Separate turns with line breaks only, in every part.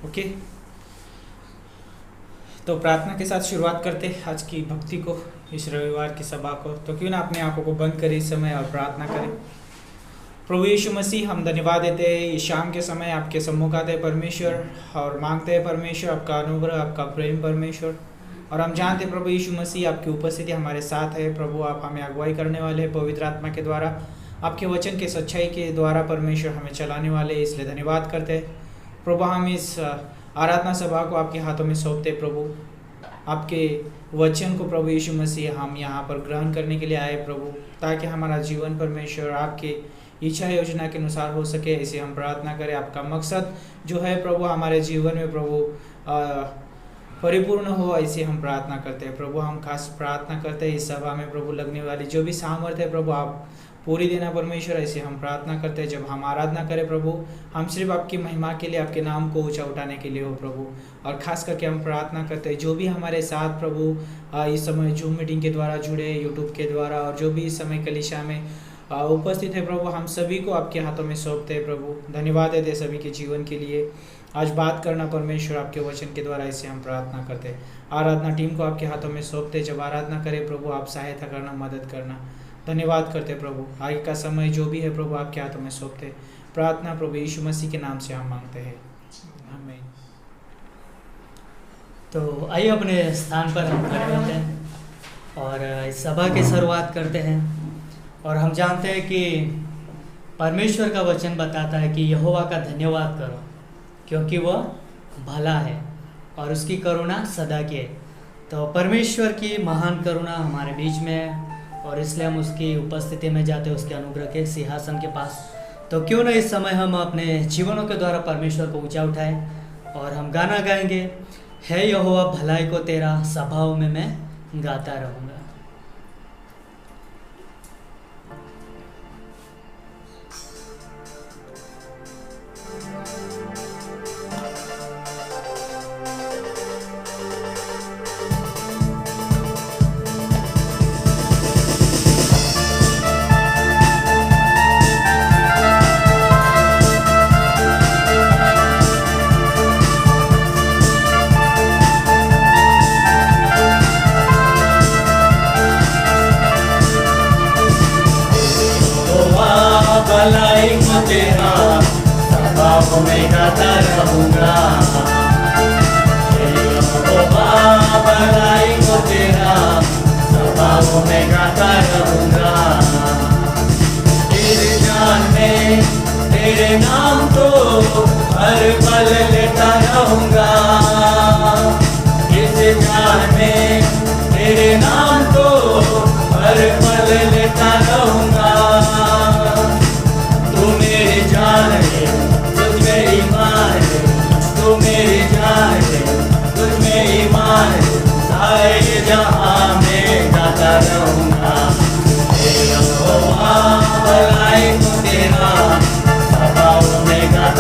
Okay, तो प्रार्थना के साथ शुरुआत करते हैं आज की भक्ति को, इस रविवार की सभा को। तो क्यों ना अपनी आंखों को बंद करें इस समय और प्रार्थना करें। प्रभु यीशु मसीह, हम धन्यवाद देते हैं इस शाम के समय आपके सम्मुख आते हैं परमेश्वर, और मांगते हैं परमेश्वर आपका अनुग्रह, आपका प्रेम परमेश्वर। और हम जानते हैं प्रभु यीशु मसीह आपकी उपस्थिति हमारे साथ है। प्रभु आप हमें अगुवाई करने वाले हैं पवित्र आत्मा के द्वारा, आपके वचन के सच्चाई के द्वारा परमेश्वर हमें चलाने वाले, इसलिए धन्यवाद करते हैं प्रभु। हम इस आराधना सभा को आपके हाथों में सौंपते प्रभु, आपके वचन को प्रभु यीशु मसीह हम यहाँ पर ग्रहण करने के लिए आए प्रभु, ताकि हमारा जीवन परमेश्वर आपके इच्छा योजना के अनुसार हो सके। इसे हम प्रार्थना करें। आपका मकसद जो है प्रभु हमारे जीवन में प्रभु परिपूर्ण हो, ऐसे हम प्रार्थना करते हैं प्रभु। हम खास प्रार्थना करते हैं इस सभा में प्रभु लगने वाली जो भी सामर्थ्य है प्रभु आप पूरी देना परमेश्वर, ऐसे हम प्रार्थना करते हैं। जब हम आराधना करें प्रभु, हम सिर्फ आपकी महिमा के लिए, आपके नाम को ऊंचा उठाने के लिए हो प्रभु। और खास करके हम प्रार्थना करते हैं जो भी हमारे साथ प्रभु इस समय जूम मीटिंग के द्वारा जुड़े, यूट्यूब के द्वारा, और जो भी इस समय कलीसिया में उपस्थित है प्रभु, हम सभी को आपके हाथों में सौंपते हैं प्रभु। धन्यवाद देते सभी के जीवन के लिए। आज बात करना परमेश्वर आपके वचन के द्वारा, इसे हम प्रार्थना करते हैं। आराधना टीम को आपके हाथों में सौंपते, जब आराधना करें प्रभु आप सहायता करना, मदद करना। धन्यवाद करते प्रभु। आगे का समय जो भी है प्रभु आपके हाथों में सौंपते। प्रार्थना प्रभु यीशु मसीह के नाम से हम मांगते हैं, आमीन।
तो आइए अपने स्थान पर हम खड़े होते हैं और इस सभा की शुरुआत करते हैं। और हम जानते हैं कि परमेश्वर का वचन बताता है कि यहोवा का धन्यवाद करो क्योंकि वह भला है और उसकी करुणा सदा की है। तो परमेश्वर की महान करुणा हमारे बीच में है और इसलिए हम उसकी उपस्थिति में जाते हैं, उसके अनुग्रह के सिंहासन के पास। तो क्यों ना इस समय हम अपने जीवनों के द्वारा परमेश्वर को ऊंचा उठाएं और हम गाना गाएंगे, है यहोवा भलाई को तेरा सभाओं में मैं गाता रहूँगा।
भलाई को तेरा सभाओं में गाता रहूँगा, भलाई को तेरा सभाओं में गाता रहूँगा। तेरे जान में तेरे नाम को हर पल लेता रहूँगा, इस जान में तेरे नाम को हर पल लेता रहूँगा। तू मेरी जान है, तुझ में ईमान है, तू मेरी जान है, तुझ में ईमान है। सारे जहां में गाता रहूँगा, हे यहोवा भलाई को तेरा सभाओं में गाता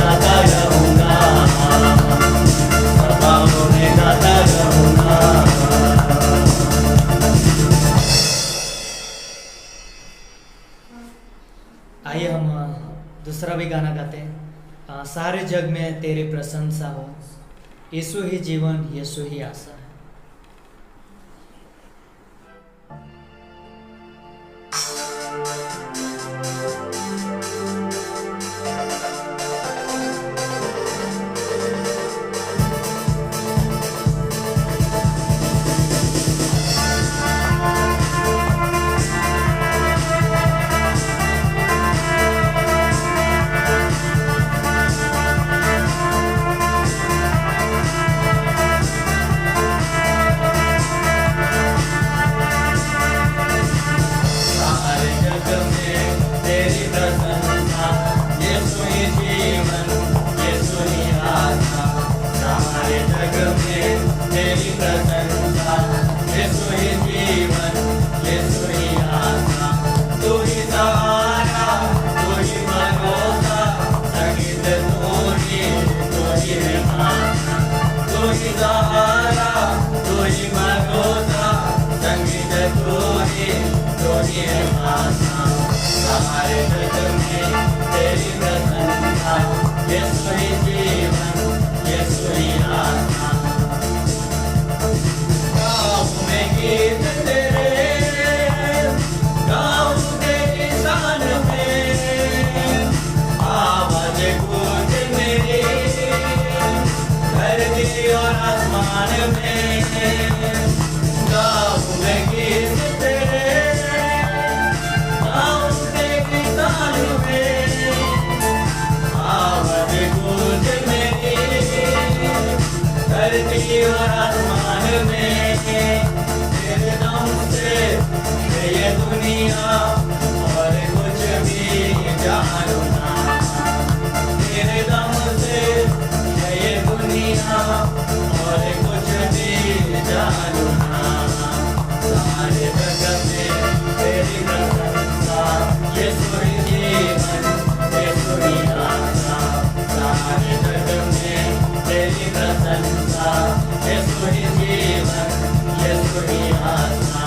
गाता रहूँगा, सभाओं में गाता रहूँगा।
आइए हम दूसरा भी गाना गाते हैं। सारे जग में तेरी प्रशंसा हो, यीशु ही जीवन, यीशु ही आशा है।
सारे जग में तेरी प्रशंसा, यीशु ही जीवन, यीशु ही आशा। सारे जग में तेरी प्रशंसा, यीशु ही जीवन, यीशु ही आशा। तू ही सहारा, तू ही भरोसा, संगीत तू ही है आशा। तू ही सहारा, तू ही भरोसा, संगीत तू ही है आशा। सारे जग में तेरी प्रशंसा, यीशु ही जीवन, यीशु ही आशा। गाऊं मैं गीत तेरे, गाऊं तेरी शान में, आवाज गूंज मेरी धरती और आसमान में। गाऊं मैं गीत तेरे, गाऊं तेरी शान में, आवाज गूंज मेरी धरती और आसमान में। तेरे नाम से मैं ये दुनिया और कुछ भी जानू ना, तेरे नाम से मैं ये दुनिया और कुछ भी जानू ना। सारे जग में तेरी प्रशंसा, यीशु ही जीवन, यीशु ही आशा। सारे जग में तेरी प्रशंसा, यीशु ही जीवन, यीशु ही आशा।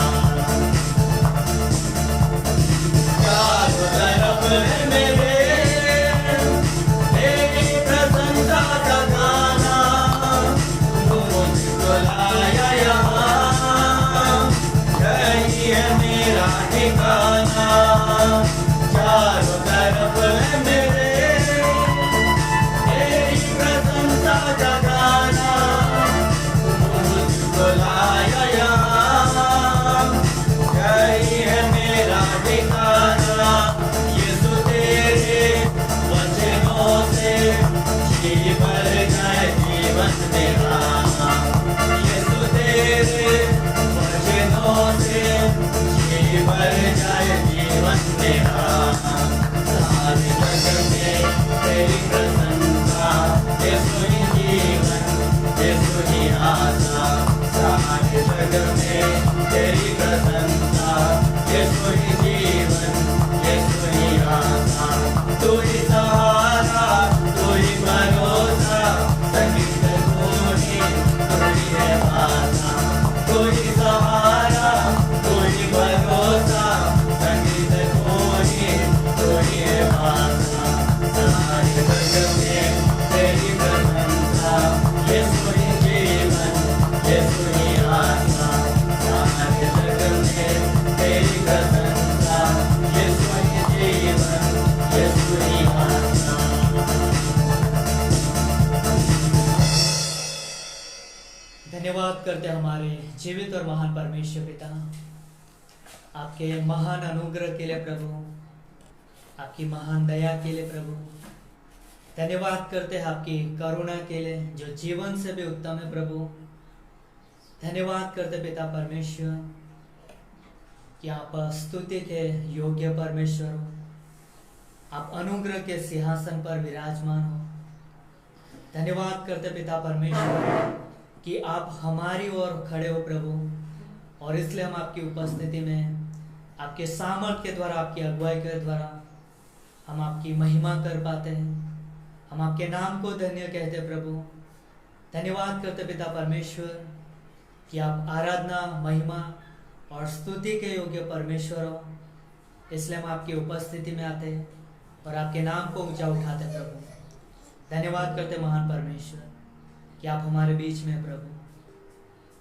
चारों तरफ है मेरे तेरी प्रशंसा का गाना, तू मुझको लाया यहाँ, यही है मेरा ठिकाना। चारों तरफ है मेरे तेरी प्रशंसा का गाना, तू मुझको लाया यहाँ, यही है मेरा ठिकाना। यीशु तेरे वचनों से जी भर जाए जीवन मेरा, यीशु तेरे वचनों से जी भर जाए जीवन मेरा। सारे जग में तेरी प्रशंसा, यीशु ही जीवन, यीशु ही आशा। सारे जग में तेरी प्रशंसा, यीशु ही जीवन, यीशु ही आशा। तू ही सहारा, तू ही भरोसा, संगीत तू ही है आशा। तू ही सहारा, तू ही भरोसा, संगीत तू ही है आशा। सारे जग में तेरी प्रशंसा, यीशु ही जीवन, यीशु ही आशा। सारे जग में तेरी प्रशंसा, यीशु ही जीवन, यीशु ही आशा।
धन्यवाद करते हैं हमारे जीवित और महान परमेश्वर पिता, आपके महान अनुग्रह के लिए प्रभु, आपकी महान दया के लिए प्रभु। धन्यवाद करते हैं आपकी करुणा के लिए जो जीवन से भी उत्तम है प्रभु। धन्यवाद करते पिता परमेश्वर कि आप स्तुति के योग्य परमेश्वर हो, आप अनुग्रह के सिंहासन पर विराजमान हो। धन्यवाद करते पिता परमेश्वर कि आप हमारी ओर खड़े हो प्रभु, और इसलिए हम आपकी उपस्थिति में आपके सामर्थ के द्वारा, आपकी अगुवाई के द्वारा हम आपकी महिमा कर पाते हैं, हम आपके नाम को धन्य कहते प्रभु। धन्यवाद करते पिता परमेश्वर कि आप आराधना, महिमा और स्तुति के योग्य परमेश्वर हो। इसलिए हम आपकी उपस्थिति में आते हैं और आपके नाम को ऊंचा उठाते प्रभु। धन्यवाद करते महान परमेश्वर कि आप हमारे बीच में प्रभु।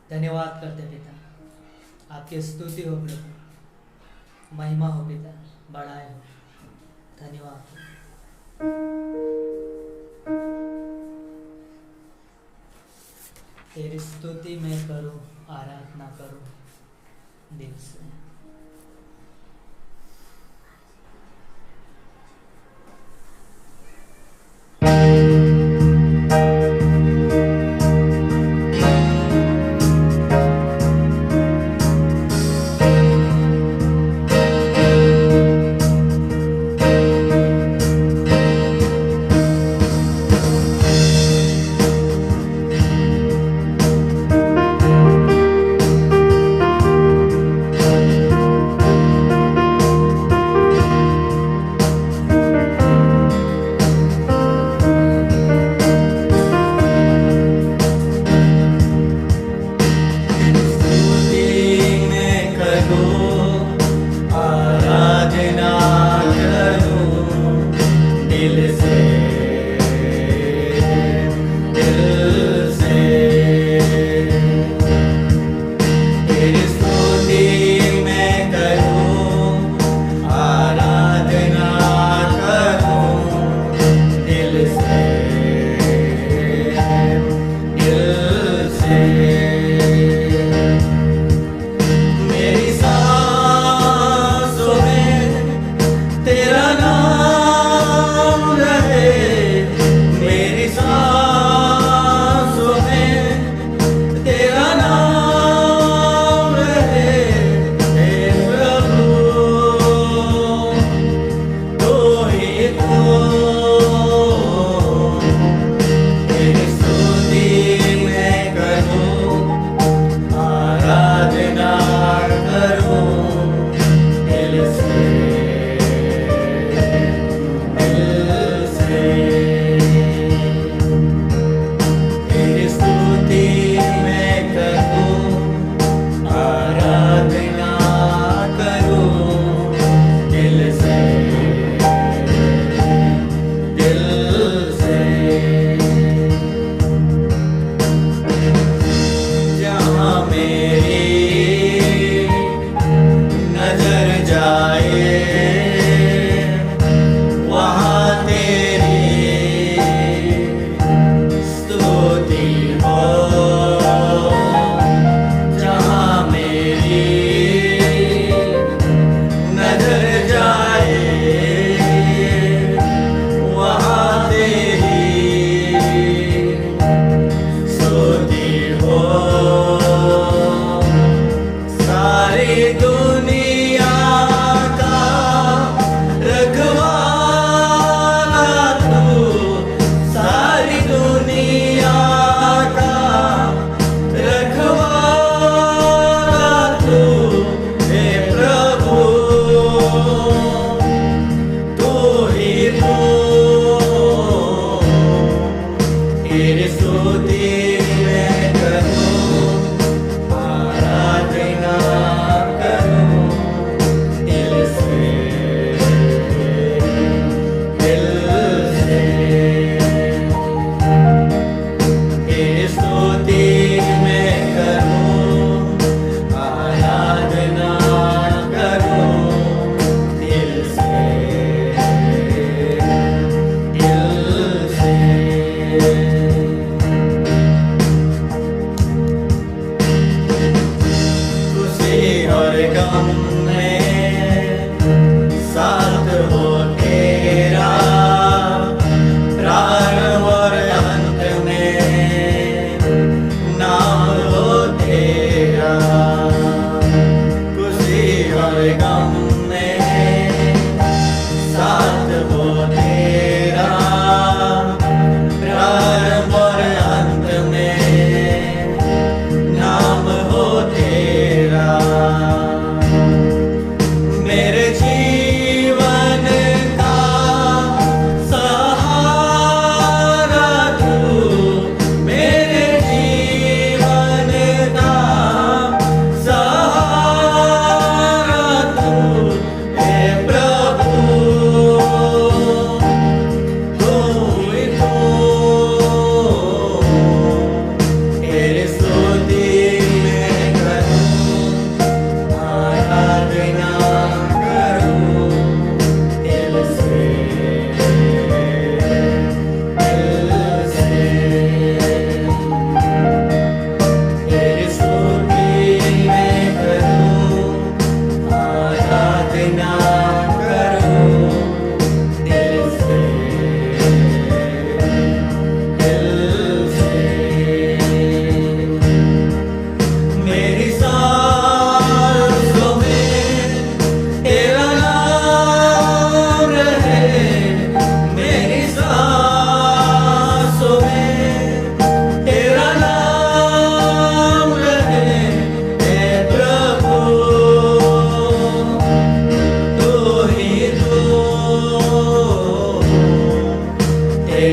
धन्यवाद करते पिता, आपकी स्तुति हो प्रभु, महिमा हो पिता, बढ़ाए हो। धन्यवाद। तेरी स्तुति मैं करूं, आराधना करूं दिल से।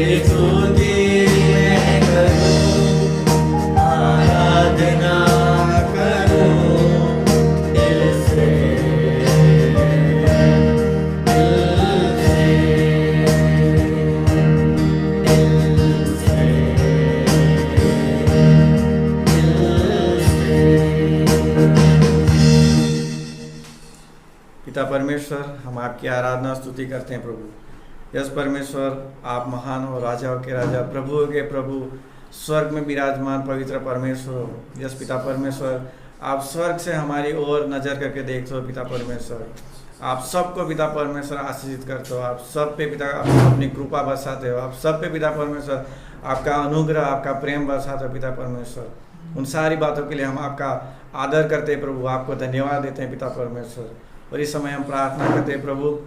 स्तुति मैं करूं, आराधना करूं दिल से,
पिता परमेश्वर, हम आपकी आराधना स्तुति करते हैं प्रभु। यस परमेश्वर, आप महान हो, राजाओं के राजा, प्रभुओं के प्रभु, स्वर्ग में विराजमान पवित्र परमेश्वर हो। यस पिता परमेश्वर, आप स्वर्ग से हमारी ओर नजर करके देखते हो पिता परमेश्वर। आप सबको पिता परमेश्वर आशीषित करते हो, आप सब पे पिता अपनी कृपा बरसाते हो, आप सब पे पिता परमेश्वर आपका अनुग्रह, आपका प्रेम बरसाते हो पिता परमेश्वर। उन सारी बातों के लिए हम आपका आदर करते हैं प्रभु, आपको धन्यवाद देते हैं पिता परमेश्वर। और इस समय हम प्रार्थना करते हैं प्रभु,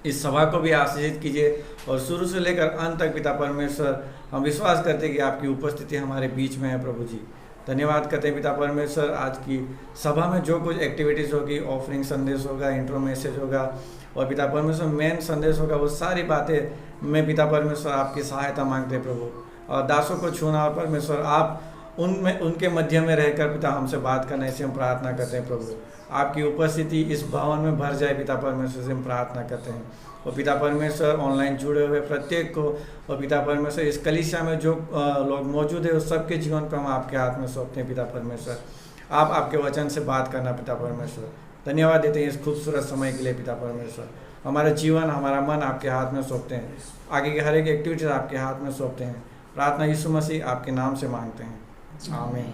इस सभा को भी आशीषित कीजिए और शुरू से लेकर अंत तक पिता परमेश्वर हम विश्वास करते हैं कि आपकी उपस्थिति हमारे बीच में है प्रभु जी। धन्यवाद करते हैं पिता परमेश्वर, आज की सभा में जो कुछ एक्टिविटीज़ होगी, ऑफरिंग संदेश होगा, इंट्रो मैसेज होगा और पिता परमेश्वर मेन संदेश होगा, वो सारी बातें में पिता परमेश्वर आपकी सहायता मांगते हैं प्रभु। और दासों को छूना और परमेश्वर आप उनमें उनके मध्य में रहकर पिता हमसे बात करना, इसे हम प्रार्थना करते हैं प्रभु। आपकी उपस्थिति इस भवन में भर जाए पिता परमेश्वर से हम प्रार्थना करते हैं। और पिता परमेश्वर ऑनलाइन जुड़े हुए प्रत्येक को और पिता परमेश्वर इस कलीसिया में जो लोग मौजूद है उस सबके जीवन को हम आपके हाथ में सौंपते हैं पिता परमेश्वर। आप आपके वचन से बात करना पिता परमेश्वर। धन्यवाद देते हैं इस खूबसूरत समय के लिए पिता परमेश्वर। हमारा जीवन, हमारा मन आपके हाथ में सौंपते हैं, आगे की हर एक एक्टिविटीज आपके हाथ में सौंपते हैं। प्रार्थना यीशु मसीह आपके नाम से मांगते हैं, आमीन।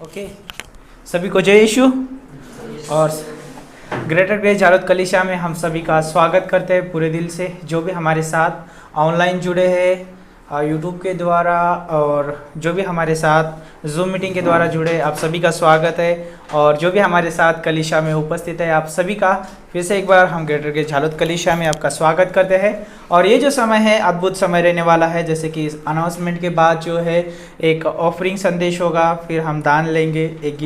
ओके, सभी को जय यीशु। और ग्रेटर ग्रेस जालोद कलीसिया में हम सभी का स्वागत करते हैं पूरे दिल से। जो भी हमारे साथ ऑनलाइन जुड़े हैं यूट्यूब के द्वारा और जो भी हमारे साथ जूम मीटिंग के द्वारा जुड़े, आप सभी का स्वागत है। और जो भी हमारे साथ कलीसिया में उपस्थित है, आप सभी का फिर से एक बार हम ग्रेटर ग्रेस जालोद कलीसिया में आपका स्वागत करते हैं। और ये जो समय है अद्भुत समय रहने वाला है। जैसे कि इस अनाउंसमेंट के बाद जो है एक ऑफरिंग संदेश होगा, फिर हम दान लेंगे, एक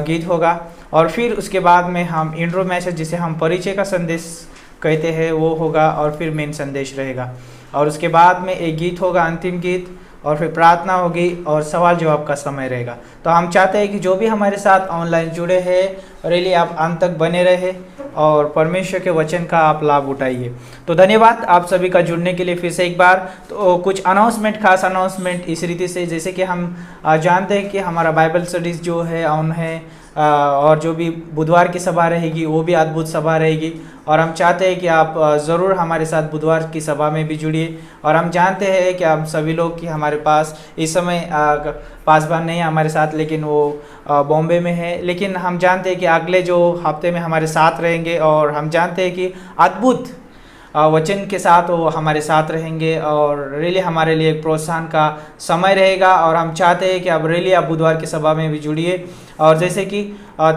गीत होगा और फिर उसके बाद में हम इंट्रो मैसेज जिसे हम परिचय का संदेश कहते हैं वो होगा और फिर मेन संदेश रहेगा। और उसके बाद में एक गीत होगा, अंतिम गीत, और फिर प्रार्थना होगी और सवाल जवाब का समय रहेगा। तो हम चाहते हैं कि जो भी हमारे साथ ऑनलाइन जुड़े हैं रियली आप अंत तक बने रहे और परमेश्वर के वचन का आप लाभ उठाइए। तो धन्यवाद आप सभी का जुड़ने के लिए फिर से एक बार। तो कुछ अनाउंसमेंट, खास अनाउंसमेंट इस रीति से, जैसे कि हम जानते हैं कि हमारा बाइबल स्टडीज़ जो है ऑन है और जो भी बुधवार की सभा रहेगी वो भी अद्भुत सभा रहेगी। और हम चाहते हैं कि आप ज़रूर हमारे साथ बुधवार की सभा में भी जुड़िए। और हम जानते हैं कि हम सभी लोग कि हमारे पास इस समय पासवान नहीं है हमारे साथ, लेकिन वो बॉम्बे में है। लेकिन हम जानते हैं कि अगले जो हफ्ते में हमारे साथ रहेंगे और हम जानते हैं कि अद्भुत वचन के साथ वो हमारे साथ रहेंगे और रियली हमारे लिए एक प्रोत्साहन का समय रहेगा। और हम चाहते हैं कि अब रियली आप बुधवार की सभा में भी जुड़िए। और जैसे कि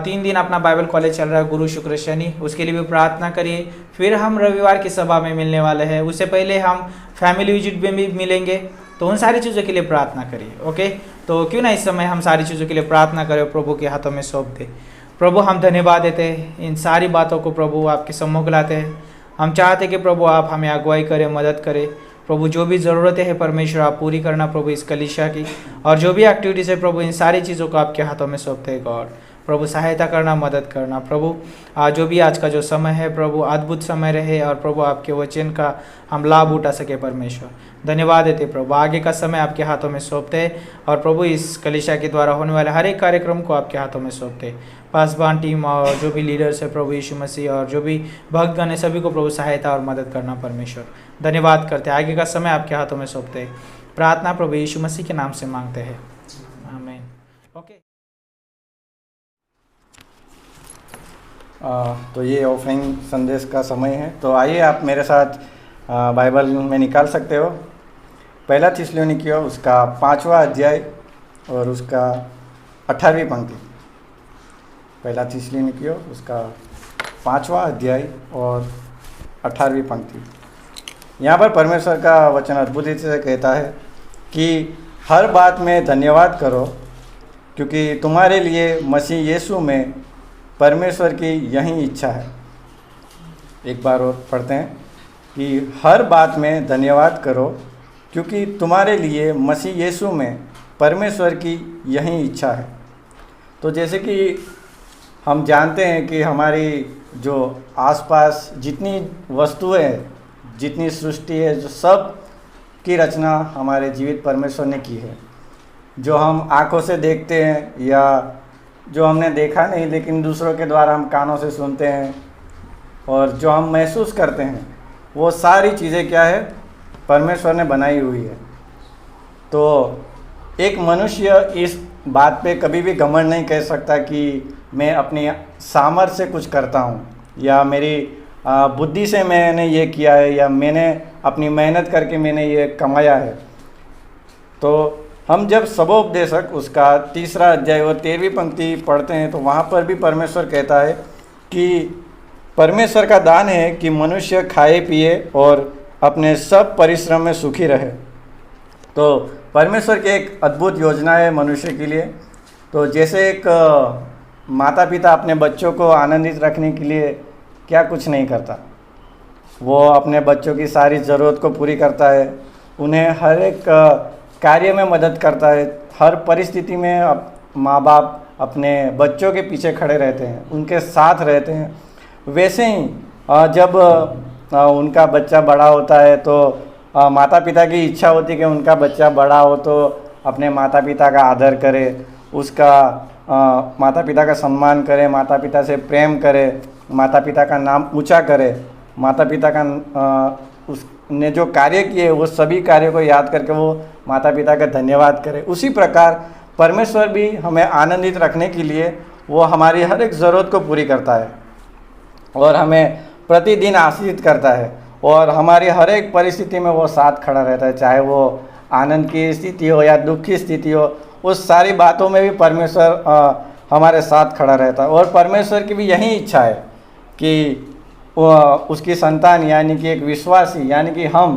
3 दिन अपना बाइबल कॉलेज चल रहा है, गुरु शुक्र शनि, उसके लिए भी प्रार्थना करिए। फिर हम रविवार की सभा में मिलने वाले हैं, उससे पहले हम फैमिली विजिट में भी मिलेंगे। तो उन सारी चीज़ों के लिए प्रार्थना करिए। ओके, तो क्यों ना इस समय हम सारी चीज़ों के लिए प्रार्थना करें, प्रभु के हाथों में सौंप दे। प्रभु हम धन्यवाद देते हैं, इन सारी बातों को प्रभु आपके सम्मुख लाते हैं। हम चाहते हैं कि प्रभु आप हमें अगुवाई करें, मदद करें। प्रभु जो भी ज़रूरतें हैं परमेश्वर आप पूरी करना प्रभु इस कलीसिया की, और जो भी एक्टिविटीज़ है प्रभु इन सारी चीज़ों को आपके हाथों में सौंपते हैं गॉड। प्रभु सहायता करना, मदद करना प्रभु। जो भी आज का जो समय है प्रभु अद्भुत समय रहे और प्रभु आपके वचन का हम लाभ उठा सके परमेश्वर। धन्यवाद देते प्रभु, आगे का समय आपके हाथों में सौंपते हैं और प्रभु इस कलीसिया के द्वारा होने वाले हर एक कार्यक्रम को आपके हाथों में सौंपते हैं। पासवान टीम और जो भी लीडर्स है प्रभु यीशु मसीह और जो भी भक्तगण है सभी को प्रभु सहायता और मदद करना परमेश्वर। धन्यवाद करते हैं, आगे का समय आपके हाथों में सौंपते हैं। प्रार्थना प्रभु यीशु मसीह के नाम से मांगते हैं, आमीन। ओके,
तो ये ऑफरिंग संदेश का समय है। तो आइए आप मेरे साथ बाइबल में निकाल सकते हो पहला थिस्सलुनीकियों उसका 5वां अध्याय और उसका 18वीं पंक्ति। पहला थिस्सलुनीकियों उसका 5वां अध्याय और 18वीं पंक्ति। यहाँ पर परमेश्वर का वचन अद्भुत से कहता है कि हर बात में धन्यवाद करो, क्योंकि तुम्हारे लिए मसीह यीशु में परमेश्वर की यही इच्छा है। एक बार और पढ़ते हैं कि हर बात में धन्यवाद करो, क्योंकि तुम्हारे लिए मसीह यीशु में परमेश्वर की यही इच्छा है। तो जैसे कि हम जानते हैं कि हमारी जो आसपास जितनी वस्तुएं हैं, जितनी सृष्टि है, जो सब की रचना हमारे जीवित परमेश्वर ने की है। जो हम आंखों से देखते हैं या जो हमने देखा नहीं लेकिन दूसरों के द्वारा हम कानों से सुनते हैं, और जो हम महसूस करते हैं, वो सारी चीज़ें क्या है, परमेश्वर ने बनाई हुई है। तो एक मनुष्य इस बात पे कभी भी घमंड नहीं कह सकता कि मैं अपनी सामर्थ्य से कुछ करता हूँ या मेरी बुद्धि से मैंने ये किया है या मैंने अपनी मेहनत करके मैंने ये कमाया है। तो हम जब सबोपदेशक उसका 3 अध्याय और 13वीं पंक्ति पढ़ते हैं तो वहाँ पर भी परमेश्वर कहता है कि परमेश्वर का दान है कि मनुष्य खाए पिए और अपने सब परिश्रम में सुखी रहे। तो परमेश्वर की एक अद्भुत योजना है मनुष्य के लिए। तो जैसे एक माता पिता अपने बच्चों को आनंदित रखने के लिए क्या कुछ नहीं करता, वो अपने बच्चों की सारी ज़रूरत को पूरी करता है, उन्हें हर एक कार्य में मदद करता है। हर परिस्थिति में माँ बाप अपने बच्चों के पीछे खड़े रहते हैं, उनके साथ रहते हैं। वैसे ही जब उनका बच्चा बड़ा होता है तो माता पिता की इच्छा होती है कि उनका बच्चा बड़ा हो तो अपने माता पिता का आदर करे, उसका माता पिता का सम्मान करे, माता पिता से प्रेम करे, माता पिता का नाम ऊंचा करे, माता पिता का उसने जो कार्य किए वो सभी कार्यों को याद करके वो माता पिता का धन्यवाद करे। उसी प्रकार परमेश्वर भी हमें आनंदित रखने के लिए वो हमारी हर एक ज़रूरत को पूरी करता है और हमें प्रतिदिन आशीषित करता है और हमारी हर एक परिस्थिति में वो साथ खड़ा रहता है, चाहे वो आनंद की स्थिति हो या दुख की स्थिति हो। उस सारी बातों में भी परमेश्वर हमारे साथ खड़ा रहता है। और परमेश्वर की भी यही इच्छा है कि उसकी संतान यानी कि एक विश्वासी यानी कि हम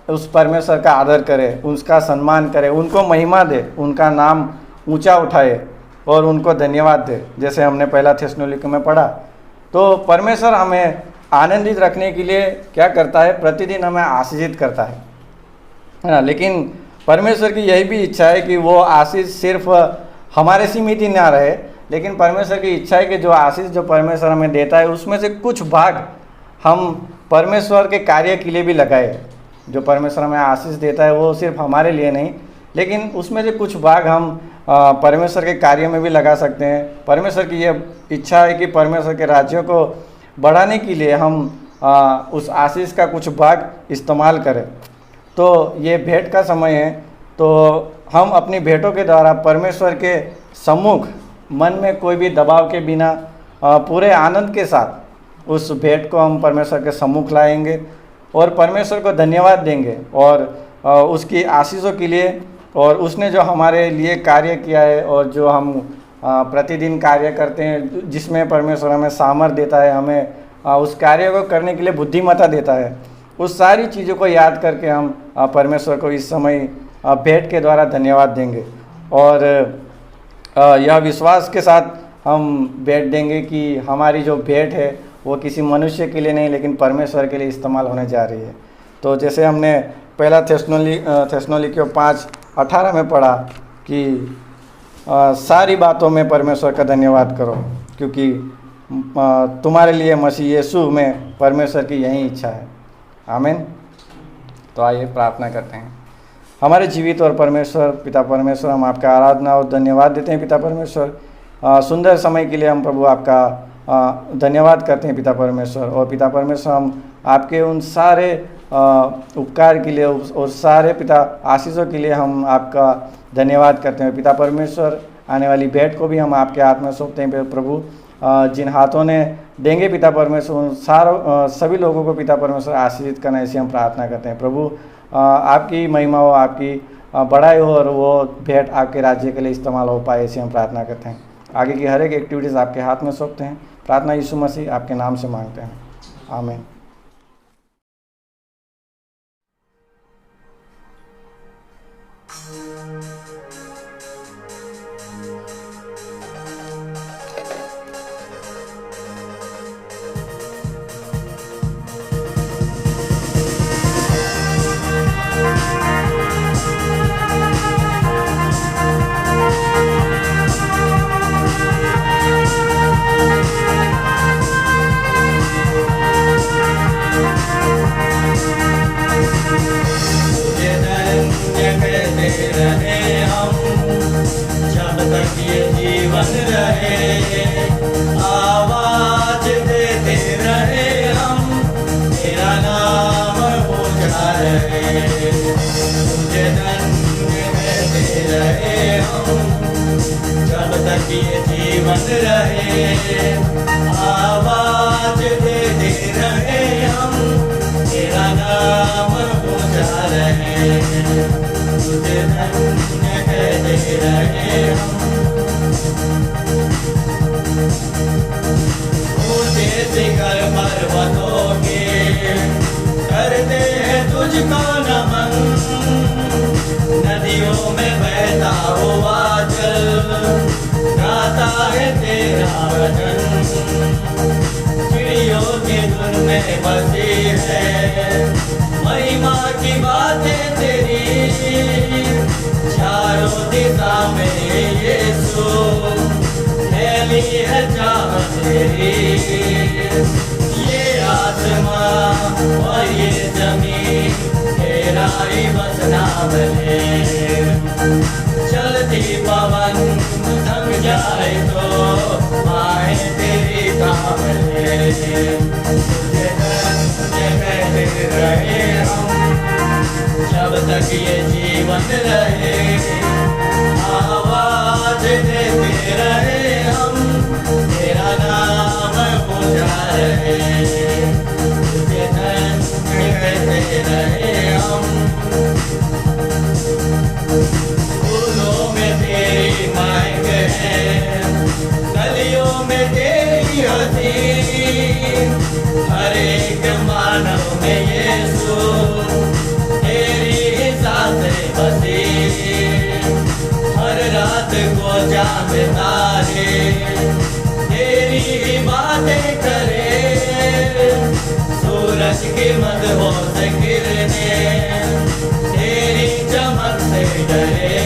उस परमेश्वर का आदर करें, उसका सम्मान करें, उनको महिमा दे, उनका नाम ऊंचा उठाए और उनको धन्यवाद दे, जैसे हमने पहला थिस्सलुनीके में पढ़ा। तो परमेश्वर हमें आनंदित रखने के लिए क्या करता है, प्रतिदिन हमें आशीषित करता है ना। लेकिन परमेश्वर की यही भी इच्छा है कि वो आशीष सिर्फ हमारे सीमित ही ना रहे, लेकिन परमेश्वर की इच्छा है कि जो आशीष जो परमेश्वर हमें देता है उसमें से कुछ भाग हम परमेश्वर के कार्य के लिए भी लगाए। जो परमेश्वर हमें आशीष देता है वो सिर्फ हमारे लिए नहीं, लेकिन उसमें से कुछ भाग हम परमेश्वर के कार्य में भी लगा सकते हैं। परमेश्वर की ये इच्छा है कि परमेश्वर के राज्यों को बढ़ाने के लिए हम उस आशीष का कुछ भाग इस्तेमाल करें। तो ये भेंट का समय है, तो हम अपनी भेंटों के द्वारा परमेश्वर के सम्मुख मन में कोई भी दबाव के बिना पूरे आनंद के साथ उस भेंट को हम परमेश्वर के सम्मुख लाएंगे और परमेश्वर को धन्यवाद देंगे और उसकी आशीषों के लिए, और उसने जो हमारे लिए कार्य किया है और जो हम प्रतिदिन कार्य करते हैं जिसमें परमेश्वर हमें सामर्थ्य देता है, हमें उस कार्य को करने के लिए बुद्धिमत्ता देता है, उस सारी चीज़ों को याद करके हम परमेश्वर को इस समय भेंट के द्वारा धन्यवाद देंगे। और यह विश्वास के साथ हम भेंट देंगे कि हमारी जो भेंट है वो किसी मनुष्य के लिए नहीं लेकिन परमेश्वर के लिए इस्तेमाल होने जा रही है। तो जैसे हमने पहला थिस्सलुनीके 5:18 में पढ़ा कि सारी बातों में परमेश्वर का धन्यवाद करो क्योंकि तुम्हारे लिए मसीह यीशु में परमेश्वर की यही इच्छा है। आमीन। तो आइए प्रार्थना करते हैं। हमारे जीवित और परमेश्वर पिता परमेश्वर, हम आपका आराधना और धन्यवाद देते हैं पिता परमेश्वर। सुंदर समय के लिए हम प्रभु आपका धन्यवाद करते हैं पिता परमेश्वर। और पिता परमेश्वर, हम आपके उन सारे उपकार के लिए और सारे पिता आशीषों के लिए हम आपका धन्यवाद करते हैं पिता परमेश्वर। आने वाली भेंट को भी हम आपके हाथ में सौंपते हैं प्रभु। जिन हाथों ने देंगे पिता परमेश्वर, उन सभी लोगों को पिता परमेश्वर आशीषित करना, ऐसी हम प्रार्थना करते हैं प्रभु। आपकी महिमा हो, आपकी बड़ाई हो और वो भेंट आपके राज्य के लिए इस्तेमाल हो पाए, ऐसी हम प्रार्थना करते हैं। आगे की हर एक एक्टिविटीज़ आपके हाथ में सौंपते हैं। प्रार्थना यीशु मसीह आपके नाम से मांगते हैं, आमीन।
रहे हम, जब तक ये जीवन रहे, आवाज देते रहे हम, तेरा नाम ऊंचा रहे, तुझे धन्य कहते रहे हम, जब तक ये जीवन रहे, आवाज देते रहे हम, तेरा नाम ऊंचा रहे, तुझे धन्य कहते रहे हम। ऊंचे शिखर पर्वतों के करते हैं तुझको नमन, नदियों में बहता हुआ जल गाता है तेरा भजन, चिड़ियों की धुन में बसी है महिमा की बातें तेरी, चारों दिशा में यीशु फैली है चाहत तेरी, ये आसमां और ये जमीन तेरा ही बस नाम है, चलती पवन थम जाए तो आए तेरी काम है, तुझे धन्य कहते रहे हम, जब तक ये जीवन रहे, आवाज देते रहे हम, तेरा नाम ऊंचा रहे, तुझे धन्य कहते रहे हम। फूलों में तेरी महक है, गलियों में तेरी हंसी, हर एक मानव में यीशु तेरी ही सांसें बसी, हर रात को चांद तारे तेरी ही बातें करे, सूरज की मदहोश किरणें तेरी चमक से डरे,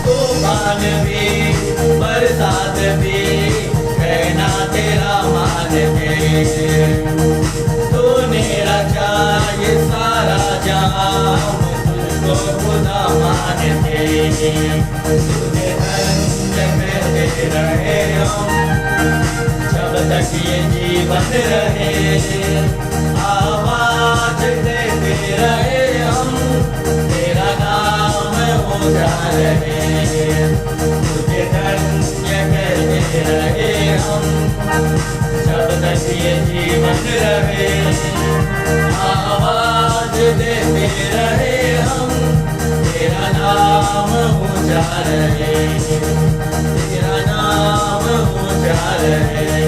तूफान भी बरसात भी कहना तेरा मानते, तूने रचा ये सारा जहां तुझको खुदा मानते, तुझे धन्य कहते रहे हम, जब तक ये जीवन रहे, आवाज देते रहे हम, तेरा नाम ऊंचा रहे, तुझे धन्य कहते रहे हम, जब तक ये जीवन रहे, आवाज देते रहे हम, तेरा नाम ऊंचा रहे, तेरा नाम ऊंचा रहे।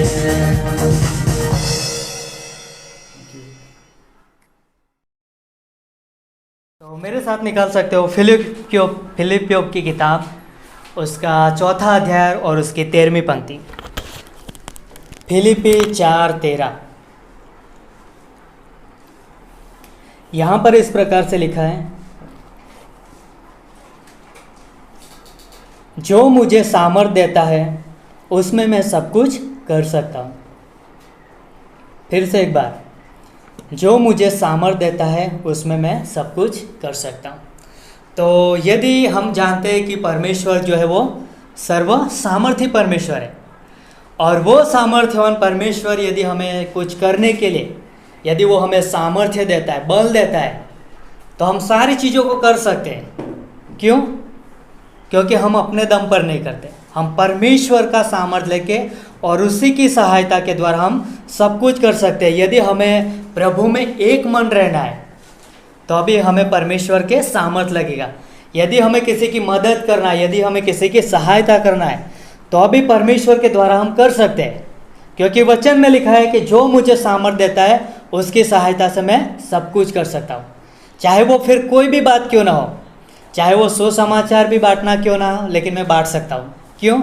तो मेरे साथ निकाल सकते हो फिलिपियों की किताब, उसका 4 अध्याय और उसकी 13वीं पंक्ति। फिलिपी 4:13। यहाँ पर इस प्रकार से लिखा है, जो मुझे सामर्थ देता है उसमें मैं सब कुछ कर सकता हूँ। फिर से एक बार, जो मुझे सामर्थ देता है उसमें मैं सब कुछ कर सकता हूँ। तो यदि हम जानते हैं कि परमेश्वर जो है वो सर्व सामर्थी परमेश्वर है, और वो सामर्थ्यवान परमेश्वर यदि हमें कुछ करने के लिए, यदि वो हमें सामर्थ्य देता है, बल देता है, तो हम सारी चीज़ों को कर सकते हैं। क्यों? क्योंकि हम अपने दम पर नहीं करते, हम परमेश्वर का सामर्थ्य लेके और उसी की सहायता के द्वारा हम सब कुछ कर सकते हैं। यदि हमें प्रभु में एक मन रहना है तो अभी हमें परमेश्वर के सामर्थ्य लगेगा। यदि हमें किसी की मदद करना है, यदि हमें किसी की सहायता करना है, तो अभी परमेश्वर के द्वारा हम कर सकते हैं, क्योंकि वचन में लिखा है कि जो मुझे सामर्थ्य देता है उसकी सहायता से मैं सब कुछ कर सकता हूँ। चाहे वो फिर कोई भी बात क्यों ना हो, चाहे वो सुसमाचार भी बांटना क्यों ना हो, लेकिन मैं बांट सकता हूँ। क्यों?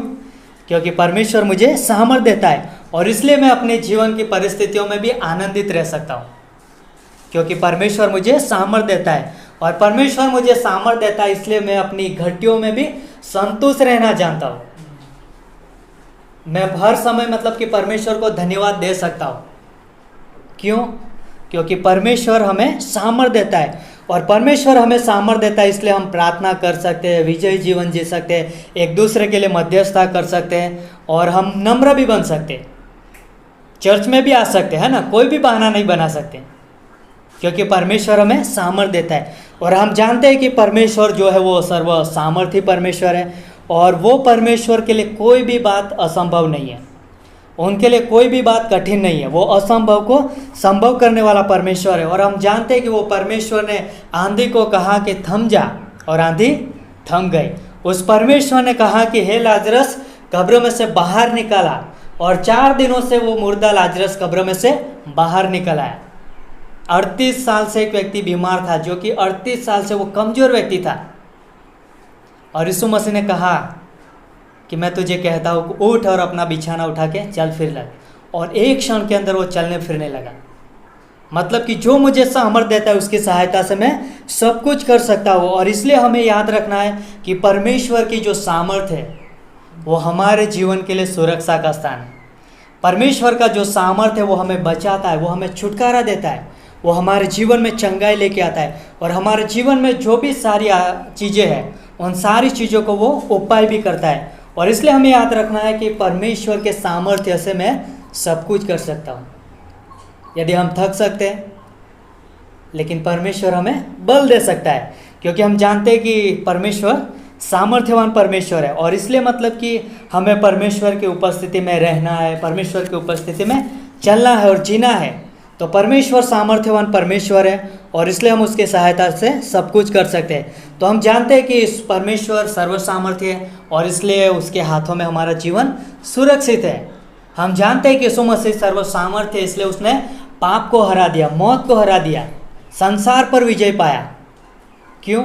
क्योंकि परमेश्वर मुझे सामर्थ्य देता है, और इसलिए मैं अपने जीवन की परिस्थितियों में भी आनंदित रह सकता हूँ, क्योंकि परमेश्वर मुझे सामर्थ्य देता है। और परमेश्वर मुझे सामर्थ्य देता है, इसलिए मैं अपनी घटियों में भी संतुष्ट रहना जानता हूँ। मैं हर समय मतलब कि परमेश्वर को धन्यवाद दे सकता हूँ। क्यों? क्योंकि परमेश्वर हमें सामर्थ्य देता है, और परमेश्वर हमें सामर्थ्य देता है, इसलिए हम प्रार्थना कर सकते हैं, विजयी जीवन जी सकते हैं, एक दूसरे के लिए मध्यस्थता कर सकते हैं और हम नम्र भी बन सकते हैं, चर्च में भी आ सकते हैं ना, कोई भी बहाना नहीं बना सकते, क्योंकि परमेश्वर हमें सामर्थ्य देता है। और हम जानते हैं कि परमेश्वर जो है वो सर्व सामर्थी परमेश्वर है और वो परमेश्वर के लिए कोई भी बात असंभव नहीं है, उनके लिए कोई भी बात कठिन नहीं है, वो असंभव को संभव करने वाला परमेश्वर है। और हम जानते हैं कि वो परमेश्वर ने आंधी को कहा कि थम जा और आंधी थम गई। उस परमेश्वर ने कहा कि हे लाजरस कब्र में से बाहर निकाला और 4 दिनों से वो मुर्दा लाजरस कब्र में से बाहर निकल आया। 38 साल से एक व्यक्ति बीमार था, जो कि 38 साल से वो कमज़ोर व्यक्ति था, और यीशु मसीह ने कहा कि मैं तुझे कहता हूँ उठ और अपना बिछाना उठा के चल फिर लग, और एक क्षण के अंदर वो चलने फिरने लगा। मतलब कि जो मुझे सामर्थ्य देता है उसकी सहायता से मैं सब कुछ कर सकता हूँ। और इसलिए हमें याद रखना है कि परमेश्वर की जो सामर्थ्य है वो हमारे जीवन के लिए सुरक्षा का स्थान है। परमेश्वर का जो सामर्थ्य है वो हमें बचाता है, वो हमें छुटकारा देता है, वो हमारे जीवन में चंगाई लेके आता है, और हमारे जीवन में जो भी सारी चीज़ें हैं उन सारी चीज़ों को वो उपाय भी करता है। और इसलिए हमें याद रखना है कि परमेश्वर के सामर्थ्य से मैं सब कुछ कर सकता हूँ। यदि हम थक सकते हैं, लेकिन परमेश्वर हमें बल दे सकता है, क्योंकि हम जानते हैं कि परमेश्वर सामर्थ्यवान परमेश्वर है। और इसलिए मतलब कि हमें परमेश्वर की उपस्थिति में रहना है, परमेश्वर की उपस्थिति में चलना है और जीना है। तो परमेश्वर सामर्थ्यवान परमेश्वर है और इसलिए हम उसकी सहायता से सब कुछ कर सकते हैं। तो हम जानते हैं कि इस परमेश्वर सर्वसामर्थ्य है और इसलिए उसके हाथों में हमारा जीवन सुरक्षित है। हम जानते हैं कि यीशु मसीह सर्वसामर्थ्य है, इसलिए उसने पाप को हरा दिया, मौत को हरा दिया, संसार पर विजय पाया। क्यों?